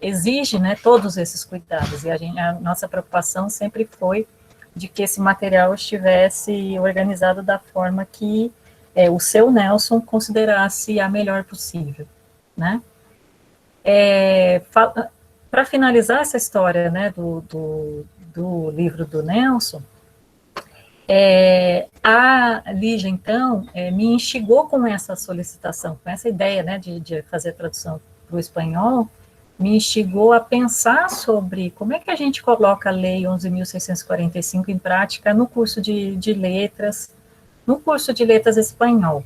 Speaker 4: exige, né, todos esses cuidados, e a nossa preocupação sempre foi de que esse material estivesse organizado da forma que o seu Nelson considerasse a melhor possível, né? Para finalizar essa história, né, do livro do Nelson, A Lígia, então, me instigou com essa solicitação, com essa ideia, né, de fazer a tradução para o espanhol, me instigou a pensar sobre como é que a gente coloca a Lei 11.645 em prática no curso de letras, no curso de letras espanhol,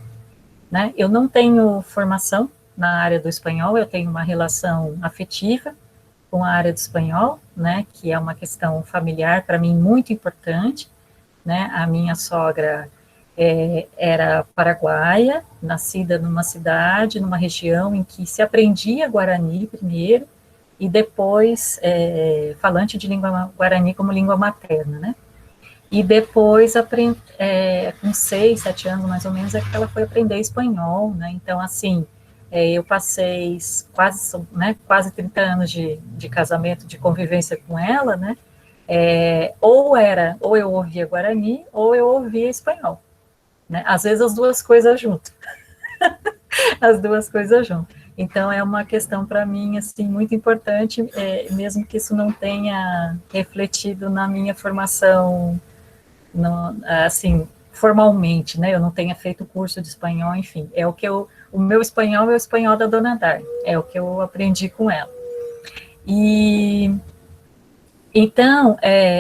Speaker 4: né? Eu não tenho formação na área do espanhol, eu tenho uma relação afetiva com a área do espanhol, né, que é uma questão familiar para mim muito importante, né? A minha sogra era paraguaia, nascida numa cidade, numa região em que se aprendia Guarani primeiro, e depois falante de língua Guarani como língua materna, né? E depois, com 6, 7 anos mais ou menos, é que ela foi aprender espanhol, né? Então, assim, eu passei quase 30 anos de casamento, de convivência com ela, né? Ou eu ouvia Guarani, ou eu ouvia espanhol, né? Às vezes as duas coisas juntas. As duas coisas juntas. Então, é uma questão para mim, assim, muito importante, mesmo que isso não tenha refletido na minha formação, assim, formalmente, né? Eu não tenha feito curso de espanhol, enfim. O meu espanhol é o espanhol da Dona Dar, é o que eu aprendi com ela. E então,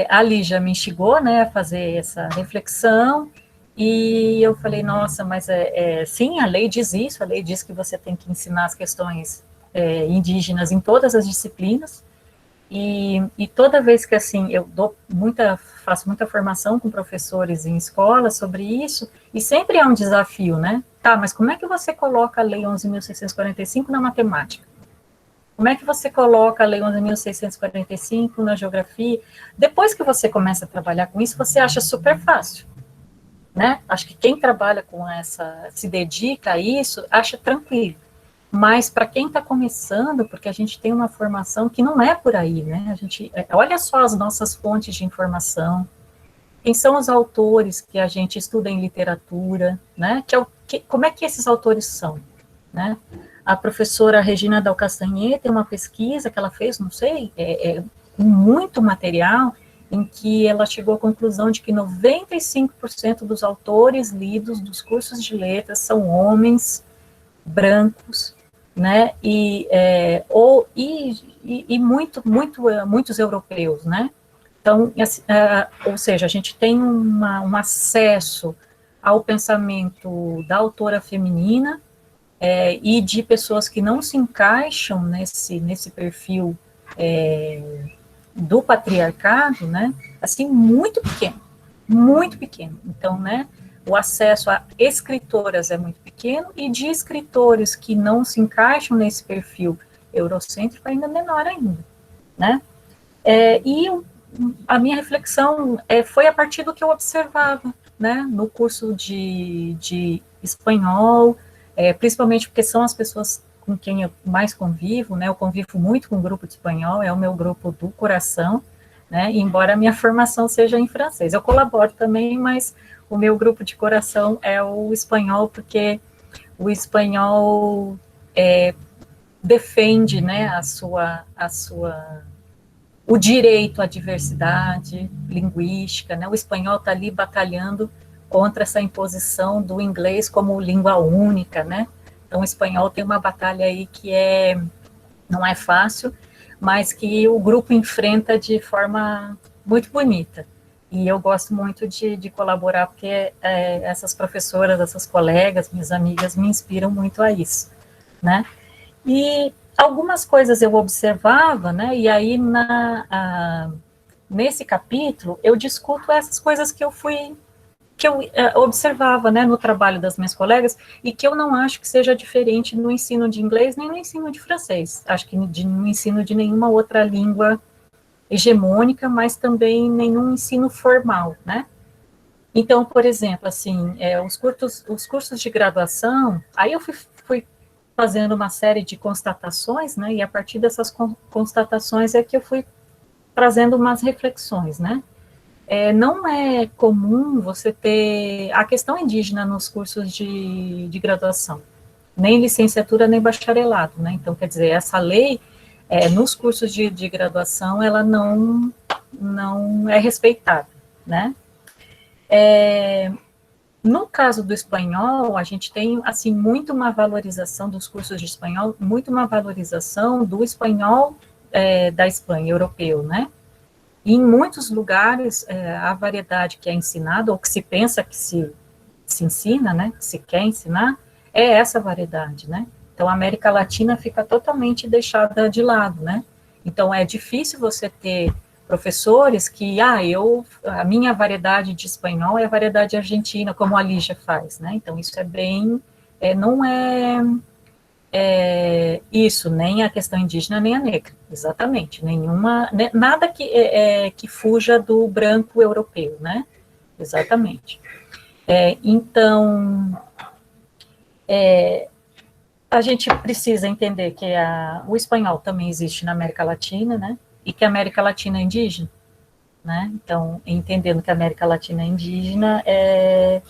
Speaker 4: a Lígia me instigou, né, a fazer essa reflexão, e eu falei, nossa, mas sim, a lei diz isso, a lei diz que você tem que ensinar as questões indígenas em todas as disciplinas, e toda vez que, assim, eu faço muita formação com professores em escola sobre isso, e sempre é um desafio, né? Tá, mas como é que você coloca a lei 11.645 na matemática? Como é que você coloca a Lei 11.645 na geografia? Depois que você começa a trabalhar com isso, você acha super fácil, né? Acho que quem trabalha com se dedica a isso, acha tranquilo. Mas para quem está começando, porque a gente tem uma formação que não é por aí, né? Olha só as nossas fontes de informação, quem são os autores que a gente estuda em literatura, né? Como é que esses autores são, né? A professora Regina Dal Castanhet tem uma pesquisa que ela fez, não sei, com muito material, em que ela chegou à conclusão de que 95% dos autores lidos dos cursos de letras são homens brancos, né, muitos europeus, né. Então, ou seja, a gente tem um acesso ao pensamento da autora feminina, e de pessoas que não se encaixam nesse perfil do patriarcado, né, assim, muito pequeno. Então, né, o acesso a escritoras é muito pequeno, e de escritores que não se encaixam nesse perfil eurocêntrico ainda menor ainda, né. E a minha reflexão foi a partir do que eu observava, né, no curso de espanhol, principalmente porque são as pessoas com quem eu mais convivo, né, eu convivo muito com o grupo de espanhol, é o meu grupo do coração, né, embora a minha formação seja em francês, eu colaboro também, mas o meu grupo de coração é o espanhol, porque o espanhol defende, né, o direito à diversidade linguística, né, o espanhol está ali batalhando contra essa imposição do inglês como língua única, né? Então, o espanhol tem uma batalha aí que não é fácil, mas que o grupo enfrenta de forma muito bonita. E eu gosto muito de colaborar, porque essas professoras, essas colegas, minhas amigas, me inspiram muito a isso, né? E algumas coisas eu observava, né? E aí, nesse capítulo, eu discuto essas coisas que eu observava, né, no trabalho das minhas colegas, e que eu não acho que seja diferente no ensino de inglês, nem no ensino de francês. Acho que no ensino de nenhuma outra língua hegemônica, mas também nenhum ensino formal, né? Então, por exemplo, assim, os cursos de graduação, aí eu fui fazendo uma série de constatações, né, e a partir dessas constatações é que eu fui trazendo umas reflexões, né? Não é comum você ter a questão indígena nos cursos de graduação, nem licenciatura, nem bacharelado, né? Então, quer dizer, essa lei, nos cursos de graduação, ela não é respeitada, né? No caso do espanhol, a gente tem, assim, muito uma valorização dos cursos de espanhol, muito uma valorização do espanhol da Espanha, europeu, né? E em muitos lugares, a variedade que é ensinada, ou que se pensa que se ensina, né, que se quer ensinar, é essa variedade, né? Então, a América Latina fica totalmente deixada de lado, né? Então, é difícil você ter professores que, a minha variedade de espanhol é a variedade argentina, como a Lígia faz, né? Então, isso é bem, não é isso, nem a questão indígena, nem a negra, exatamente, nenhuma, nada que fuja do branco europeu, né? Exatamente. Então, a gente precisa entender que o espanhol também existe na América Latina, né? E que a América Latina é indígena, né? Então, entendendo que a América Latina é indígena, é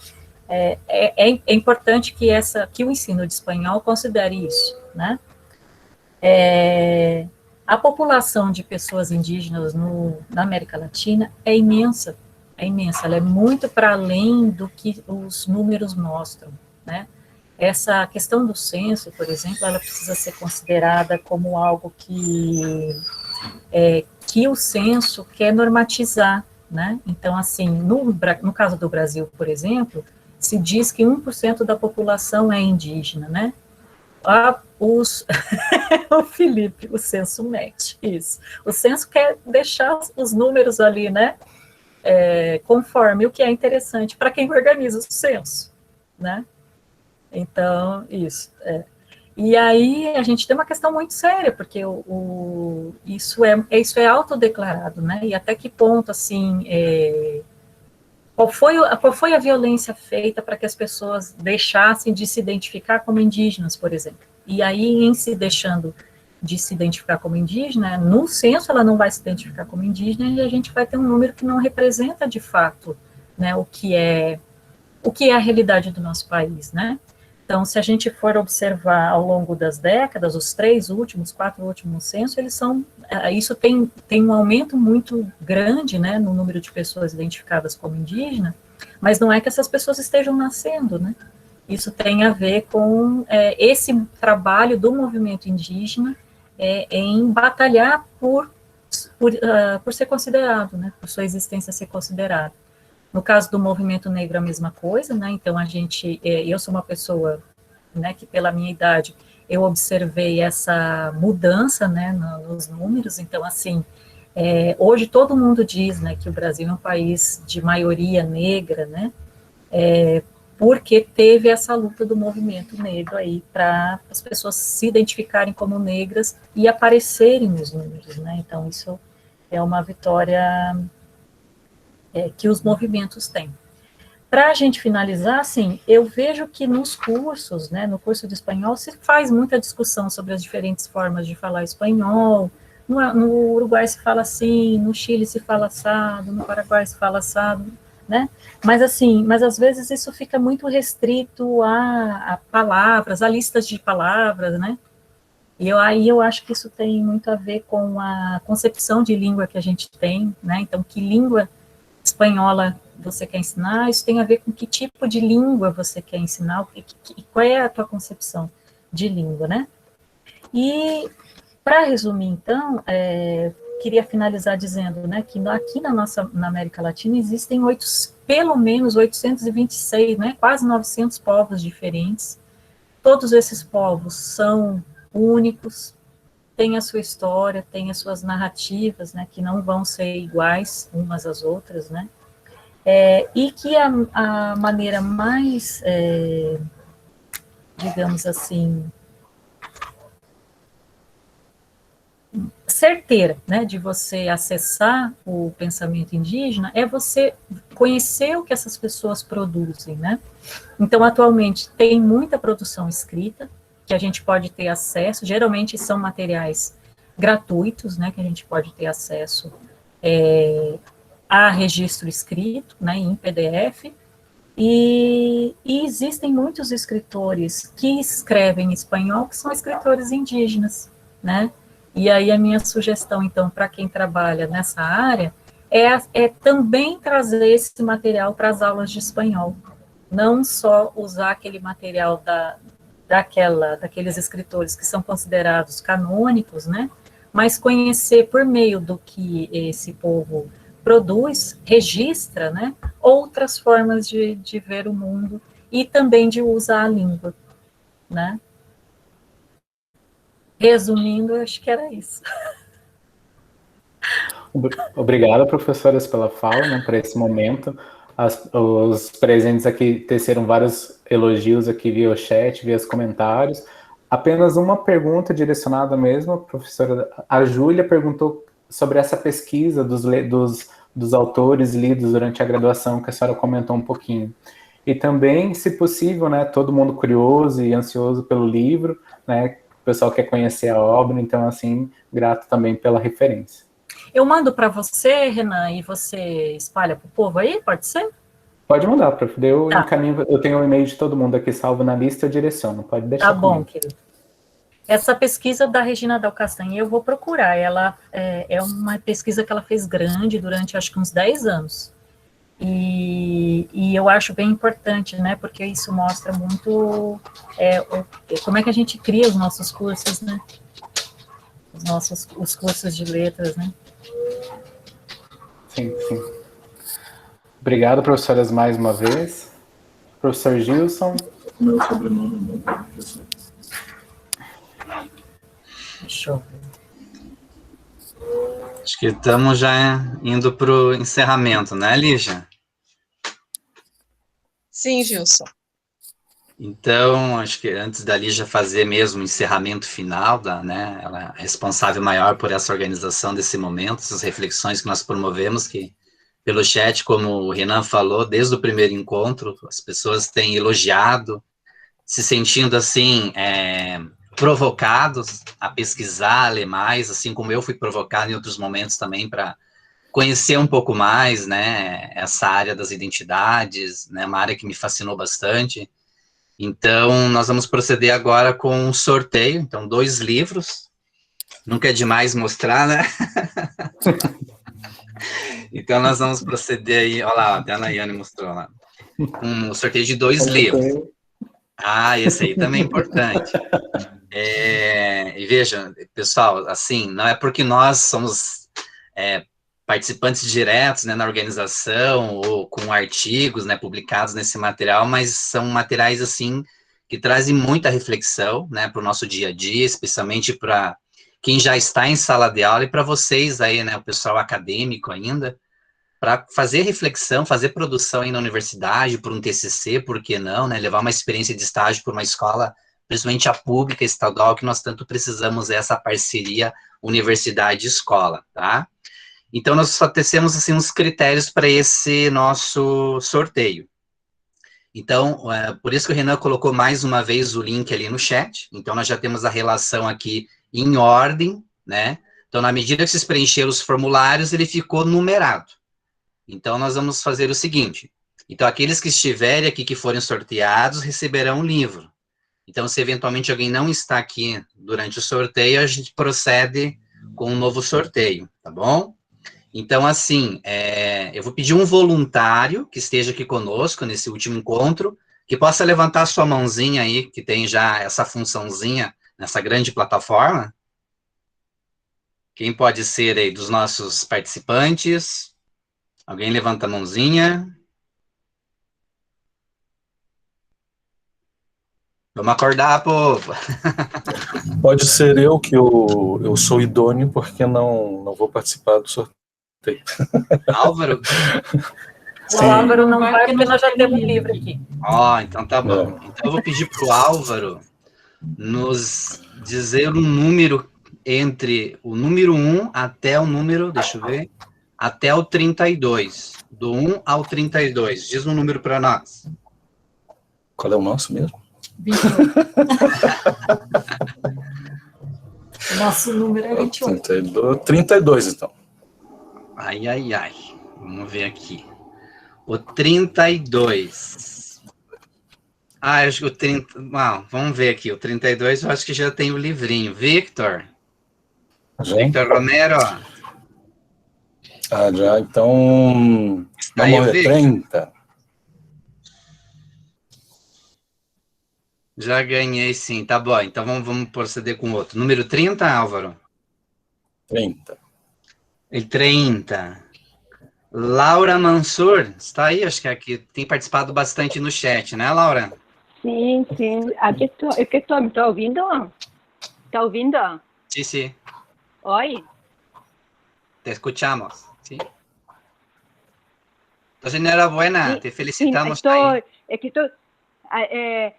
Speaker 4: importante que o ensino de espanhol considere isso, né? A população de pessoas indígenas na América Latina é imensa, ela é muito para além do que os números mostram, né? Essa questão do censo, por exemplo, ela precisa ser considerada como algo que o censo quer normatizar, né? Então, assim, no caso do Brasil, por exemplo, se diz que 1% da população é indígena, né? O Felipe, o censo mete, isso. O censo quer deixar os números ali, né? Conforme o que é interessante para quem organiza o censo, né? Então, isso. E aí a gente tem uma questão muito séria, porque isso é autodeclarado, né? E até que ponto, assim, qual foi a violência feita para que as pessoas deixassem de se identificar como indígenas, por exemplo? E aí, em se deixando de se identificar como indígena, no censo ela não vai se identificar como indígena e a gente vai ter um número que não representa de fato, né, o que é a realidade do nosso país, né? Então, se a gente for observar ao longo das décadas, os 4 últimos censos, isso tem um aumento muito grande, né, no número de pessoas identificadas como indígena, mas não é que essas pessoas estejam nascendo, né? Isso tem a ver com esse trabalho do movimento indígena em batalhar por ser considerado, né, por sua existência ser considerada. No caso do movimento negro, a mesma coisa, né? Então, eu sou uma pessoa, né, que pela minha idade, eu observei essa mudança, né, nos números. Então, assim, hoje todo mundo diz, né, que o Brasil é um país de maioria negra, né? Porque teve essa luta do movimento negro aí para as pessoas se identificarem como negras e aparecerem nos números, né? Então, isso é uma vitória que os movimentos têm. Para a gente finalizar, assim, eu vejo que nos cursos, né, no curso de espanhol, se faz muita discussão sobre as diferentes formas de falar espanhol. No Uruguai se fala assim, no Chile se fala assado, no Paraguai se fala assado, né? Mas às vezes isso fica muito restrito a palavras, a listas de palavras, né? E aí eu acho que isso tem muito a ver com a concepção de língua que a gente tem, né? Então, que língua espanhola você quer ensinar, isso tem a ver com que tipo de língua você quer ensinar, qual é a tua concepção de língua, né? E, para resumir, então, queria finalizar dizendo, né, que aqui na América Latina existem pelo menos 826, né, quase 900 povos diferentes. Todos esses povos são únicos, têm a sua história, têm as suas narrativas, né, que não vão ser iguais umas às outras, né, e que a maneira mais, digamos assim, certeira, né, de você acessar o pensamento indígena é você conhecer o que essas pessoas produzem, né. Então, atualmente, tem muita produção escrita, que a gente pode ter acesso, geralmente são materiais gratuitos, né, que a gente pode ter acesso a registro escrito, né, em PDF, e existem muitos escritores que escrevem em espanhol, que são escritores indígenas, né, e aí a minha sugestão, então, para quem trabalha nessa área, é também trazer esse material para as aulas de espanhol. Não só usar aquele material daqueles escritores que são considerados canônicos, né? Mas conhecer por meio do que esse povo produz, registra, né? Outras formas de ver o mundo e também de usar a língua, né? Resumindo, eu acho que era isso.
Speaker 2: Obrigado, professoras, pela fala, né, por esse momento. Os presentes aqui teceram vários elogios aqui via o chat, via os comentários. Apenas uma pergunta direcionada mesmo, professora. A Júlia perguntou sobre essa pesquisa dos autores lidos durante a graduação, que a senhora comentou um pouquinho. E também, se possível, né, todo mundo curioso e ansioso pelo livro, né, o pessoal quer conhecer a obra, então, assim, grato também pela referência.
Speaker 4: Eu mando para você, Renan, e você espalha para o povo aí, pode ser?
Speaker 2: Pode mandar, prof. Eu encaminho, eu tenho o e-mail de todo mundo aqui salvo na lista, eu direciono, pode deixar.
Speaker 4: Tá bom, querido. Essa pesquisa da Regina Del Castanho, eu vou procurar, ela é uma pesquisa que ela fez grande durante, acho que uns 10 anos, e eu acho bem importante, né, porque isso mostra muito como é que a gente cria os nossos cursos, né, os cursos de letras, né.
Speaker 2: Sim, sim. Obrigado, professoras, mais uma vez. Professor Gilson.
Speaker 5: Meu sobrenome não, professor.
Speaker 4: Deixa eu ver.
Speaker 6: Acho que estamos já indo para o encerramento, né, Lígia?
Speaker 1: Sim, Gilson.
Speaker 6: Então, acho que antes da Lígia fazer mesmo o encerramento final, né, ela é responsável maior por essa organização desse momento, essas reflexões que nós promovemos, que pelo chat, como o Renan falou, desde o primeiro encontro, as pessoas têm elogiado, se sentindo, assim, provocados a pesquisar, a ler mais, assim como eu fui provocado em outros momentos também para conhecer um pouco mais, né, essa área das identidades, né, uma área que me fascinou bastante. Então, nós vamos proceder agora com um sorteio, então, 2 livros, nunca é demais mostrar, né? Então, nós vamos proceder aí, olha lá, até a Nayane mostrou lá, com o sorteio de 2 livros. Ah, esse aí também é importante. E veja, pessoal, assim, não é porque nós somos participantes diretos, né, na organização, ou com artigos, né, publicados nesse material, mas são materiais, assim, que trazem muita reflexão, né, para o nosso dia a dia, especialmente para quem já está em sala de aula, e para vocês aí, né, o pessoal acadêmico ainda, para fazer reflexão, fazer produção aí na universidade, por um TCC, por que não, né, levar uma experiência de estágio para uma escola, principalmente a pública, estadual, que nós tanto precisamos dessa parceria universidade-escola, tá? Então, nós só tecemos, assim, uns critérios para esse nosso sorteio. Então, por isso que o Renan colocou mais uma vez o link ali no chat. Então, nós já temos a relação aqui em ordem, né? Então, na medida que vocês preencheram os formulários, ele ficou numerado. Então, nós vamos fazer o seguinte. Então, aqueles que estiverem aqui, que forem sorteados, receberão um livro. Então, se eventualmente alguém não está aqui durante o sorteio, a gente procede com um novo sorteio, tá bom? Então, assim, eu vou pedir um voluntário que esteja aqui conosco nesse último encontro, que possa levantar sua mãozinha aí, que tem já essa funçãozinha nessa grande plataforma. Quem pode ser aí dos nossos participantes? Alguém levanta a mãozinha? Vamos acordar, povo.
Speaker 5: Pode ser eu, que eu sou idôneo, porque não vou participar do sorteio.
Speaker 6: Álvaro?
Speaker 4: O Álvaro não vai, porque nós já temos um livro aqui.
Speaker 6: Então tá bom. Então eu vou pedir para o Álvaro nos dizer um número entre o número 1 até o número, deixa eu ver, até o 32. Do 1 ao 32. Diz um número para nós.
Speaker 5: Qual é o nosso mesmo?
Speaker 4: 28. Nosso número é 28.
Speaker 5: 32, então.
Speaker 6: Ai. Vamos ver aqui. O 32. Eu acho que o 30... vamos ver aqui. O 32 eu acho que já tem o livrinho. Victor?
Speaker 5: Gente.
Speaker 6: Victor Romero?
Speaker 5: Já, então,
Speaker 6: Aí eu
Speaker 5: vamos de
Speaker 6: vi.
Speaker 5: 30.
Speaker 6: Já ganhei, sim. Tá bom, então vamos proceder com outro. Número 30, Álvaro?
Speaker 5: 30.
Speaker 6: E 30. Laura Mansur, está aí? Acho que aqui tem participado bastante no chat, né, Laura?
Speaker 7: Sim, sim. Aqui estou. Es que estou. ¿Me está ouvindo? ¿Está ouvindo?
Speaker 6: Sí, sí,
Speaker 7: Oi?
Speaker 6: te escuchamos. Sí. Entonces, enhorabuena,
Speaker 7: Sí,
Speaker 6: te
Speaker 7: sí,
Speaker 6: felicitamos ahí.
Speaker 7: estoy. Es que estoy. ah,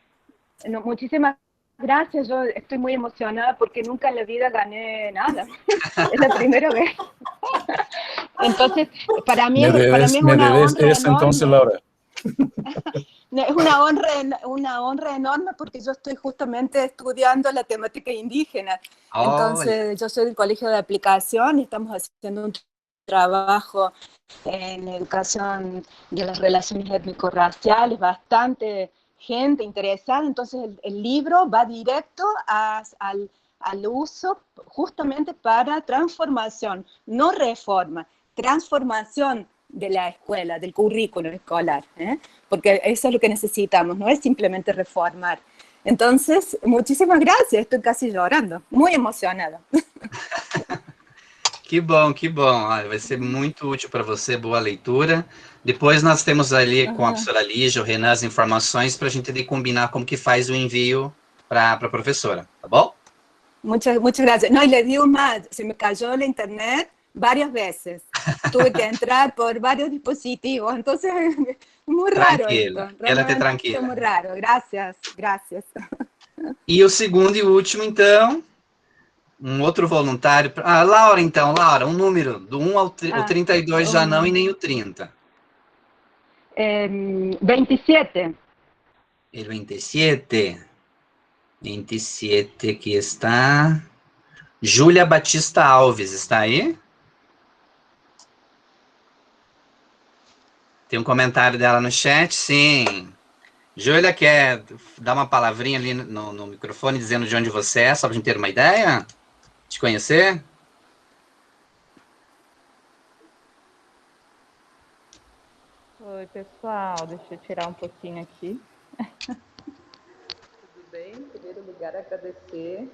Speaker 7: no, muchísimas gracias. Yo estoy muy emocionada porque nunca en la vida gané nada. Es la primera vez. Entonces, para mí es
Speaker 5: Me
Speaker 7: una
Speaker 5: debes
Speaker 7: honra
Speaker 5: eso entonces,
Speaker 7: enorme.
Speaker 5: Laura.
Speaker 7: No, es una honra enorme porque yo estoy justamente estudiando la temática indígena.
Speaker 6: Olha,
Speaker 7: Entonces, yo soy del Colegio de Aplicación y estamos haciendo un trabajo en educación de las relaciones étnico-raciales, bastante gente interesada. Entonces, el libro va directo al uso justamente para transformación, no reforma, transformación de la escuela, del currículo escolar, ¿eh? Porque eso es lo que necesitamos, no es simplemente reformar. Entonces, muchísimas gracias, estoy casi llorando, muy emocionada.
Speaker 6: que bom, que bom. Olha, vai ser muito útil para você, boa leitura. Depois nós temos ali com a professora Lígia, o Renan, as informações para a gente combinar como que faz o envio para a professora, tá bom?
Speaker 7: Muchas gracias. No, y le digo más, se me cayó la internet varias veces. Tuve que entrar por varios dispositivos, entonces muy raro
Speaker 6: Tranquila,
Speaker 7: esto,
Speaker 6: quédate
Speaker 7: realmente
Speaker 6: tranquila.
Speaker 7: muy raro. Gracias, gracias.
Speaker 6: E o segundo e último, então, um outro voluntário. Ah, Laura, então, Laura, um número, do 1 ao o 32 já não e nem o 30.
Speaker 7: 27.
Speaker 6: El 27. 27 aqui está. Júlia Batista Alves, está aí? Tem um comentário dela no chat, sim. Júlia, quer dar uma palavrinha ali no microfone dizendo de onde você é, só para a gente ter uma ideia? Te conhecer?
Speaker 8: Oi, pessoal, deixa eu tirar um pouquinho aqui. Tudo bem? Em primeiro lugar, agradecer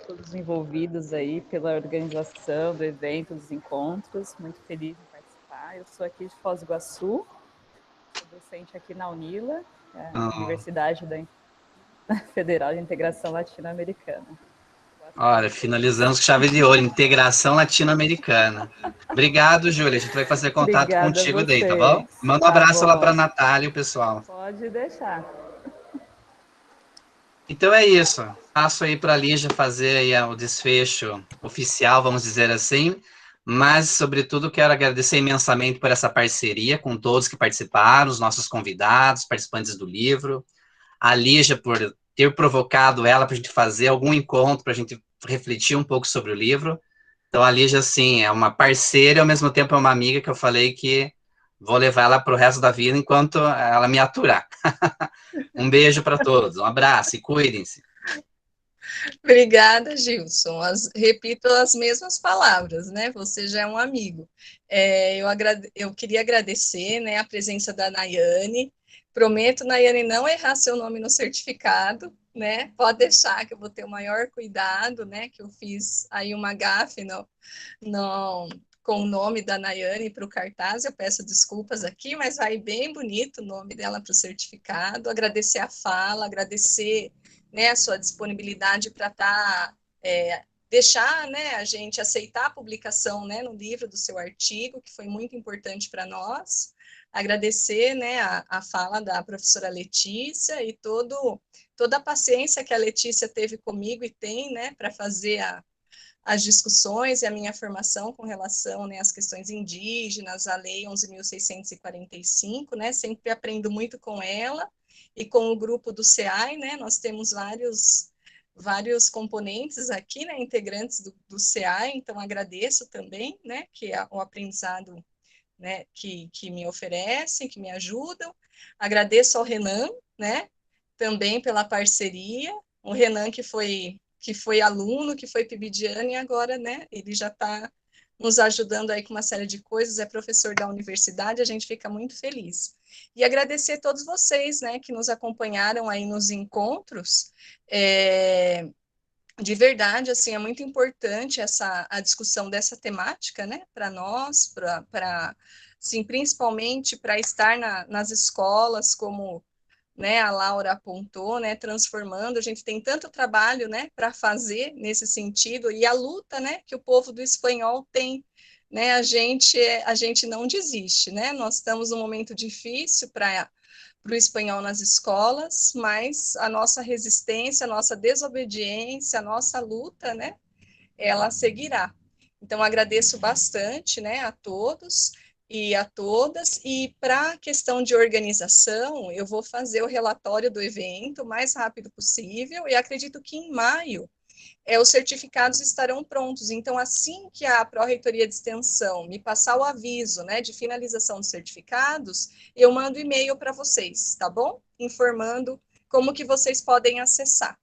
Speaker 8: a todos os envolvidos aí pela organização do evento, dos encontros. Muito feliz em participar. Eu sou aqui de Foz do Iguaçu, sou docente aqui na UNILA, Universidade Federal de Integração Latino-Americana.
Speaker 6: Olha, finalizamos com chave de ouro, integração latino-americana. Obrigado, Júlia. A gente vai fazer contato
Speaker 8: Obrigada
Speaker 6: contigo daí, tá bom? Manda um
Speaker 8: Tá
Speaker 6: abraço lá
Speaker 8: bom.
Speaker 6: para a Natália e o pessoal.
Speaker 8: Pode deixar.
Speaker 6: Então é isso. Passo aí para a Lígia fazer aí o desfecho oficial, vamos dizer assim. Mas, sobretudo, quero agradecer imensamente por essa parceria com todos que participaram, os nossos convidados, participantes do livro. A Lígia por ter provocado ela para a gente fazer algum encontro, para a gente refletir um pouco sobre o livro. Então, a Lígia, assim, é uma parceira e, ao mesmo tempo, é uma amiga que eu falei que vou levar ela para o resto da vida enquanto ela me aturar. Um beijo para todos, um abraço e cuidem-se.
Speaker 1: Obrigada, Gilson. Repito as mesmas palavras, né? Você já é um amigo. Eu queria agradecer, né, a presença da Nayane. Prometo, Nayane, não errar seu nome no certificado, né? Pode deixar que eu vou ter o maior cuidado, né? Que eu fiz aí uma gafe com o nome da Nayane para o cartaz. Eu peço desculpas aqui, mas vai bem bonito o nome dela para o certificado. Agradecer a fala, agradecer, né, a sua disponibilidade para deixar, né, a gente aceitar a publicação, né, no livro do seu artigo, que foi muito importante para nós. Agradecer, né, a fala da professora Letícia e toda a paciência que a Letícia teve comigo e tem, né, para fazer as discussões e a minha formação com relação, né, às questões indígenas, a Lei 11.645, né, sempre aprendo muito com ela e com o grupo do SEAI, né, nós temos vários componentes aqui, né, integrantes do SEAI, então agradeço também, né, que é o aprendizado, né, que me oferecem, que me ajudam. Agradeço ao Renan, né, também pela parceria, o Renan que foi aluno, que foi PIBidiano e agora, né, ele já está nos ajudando aí com uma série de coisas, é professor da universidade, a gente fica muito feliz. E agradecer a todos vocês, né, que nos acompanharam aí nos encontros. De verdade, assim, é muito importante a discussão dessa temática, né, para nós, assim, principalmente para estar nas escolas, como, né, a Laura apontou, né, transformando. A gente tem tanto trabalho, né, para fazer nesse sentido, e a luta, né, que o povo do espanhol tem, né, a gente não desiste, né, nós estamos num momento difícil para o espanhol nas escolas, mas a nossa resistência, a nossa desobediência, a nossa luta, né, ela seguirá. Então, agradeço bastante, né, a todos e a todas, e para a questão de organização, eu vou fazer o relatório do evento o mais rápido possível, e acredito que em maio os certificados estarão prontos. Então, assim que a Pró-Reitoria de Extensão me passar o aviso, né, de finalização dos certificados, eu mando e-mail para vocês, tá bom? Informando como que vocês podem acessar.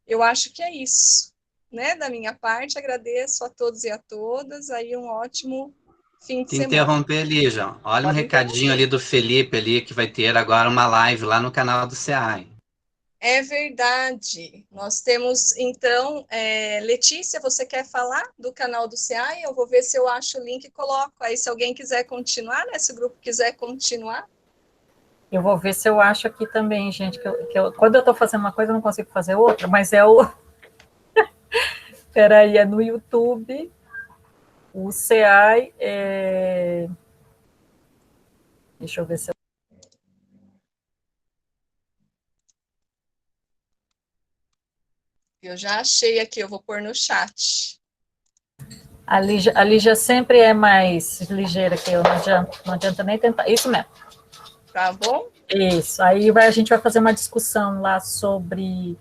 Speaker 1: Eu acho que é isso, né? Da minha parte, agradeço a todos e a todas, aí um ótimo fim de
Speaker 6: Te
Speaker 1: semana.
Speaker 6: interromper ali, João. Olha um
Speaker 1: Pode
Speaker 6: recadinho ali do Felipe ali, que vai ter agora uma live lá no canal do CEAI.
Speaker 1: É verdade. Nós temos, então, Letícia, você quer falar do canal do CEAI? Eu vou ver se eu acho o link e coloco. Aí, se alguém quiser continuar, né? Se o grupo quiser continuar.
Speaker 4: Eu vou ver se eu acho aqui também, gente, quando eu estou fazendo uma coisa, eu não consigo fazer outra, mas é o... Peraí, é no YouTube, o CEAI, deixa eu ver se eu...
Speaker 1: Eu já achei aqui, eu vou pôr no chat.
Speaker 4: A Lígia sempre é mais ligeira que eu, não adianta nem tentar. Isso mesmo.
Speaker 1: Tá bom?
Speaker 4: Isso, aí a gente vai fazer uma discussão lá sobre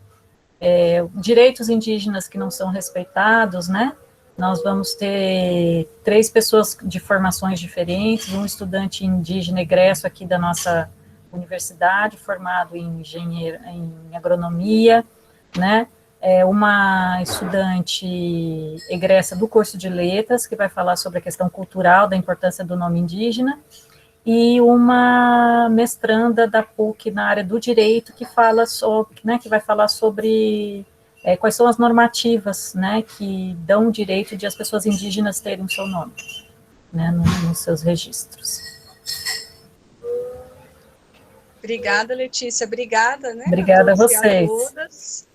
Speaker 4: direitos indígenas que não são respeitados, né? Nós vamos ter 3 pessoas de formações diferentes, um estudante indígena egresso aqui da nossa universidade, formado em agronomia, né? Uma estudante egressa do curso de letras, que vai falar sobre a questão cultural da importância do nome indígena, e uma mestranda da PUC na área do direito, que fala sobre, né, que vai falar sobre quais são as normativas, né, que dão o direito de as pessoas indígenas terem o seu nome, né, nos seus registros.
Speaker 1: Obrigada, Letícia. Obrigada, né?
Speaker 4: Obrigada a
Speaker 1: todos
Speaker 4: vocês.
Speaker 1: e a todas.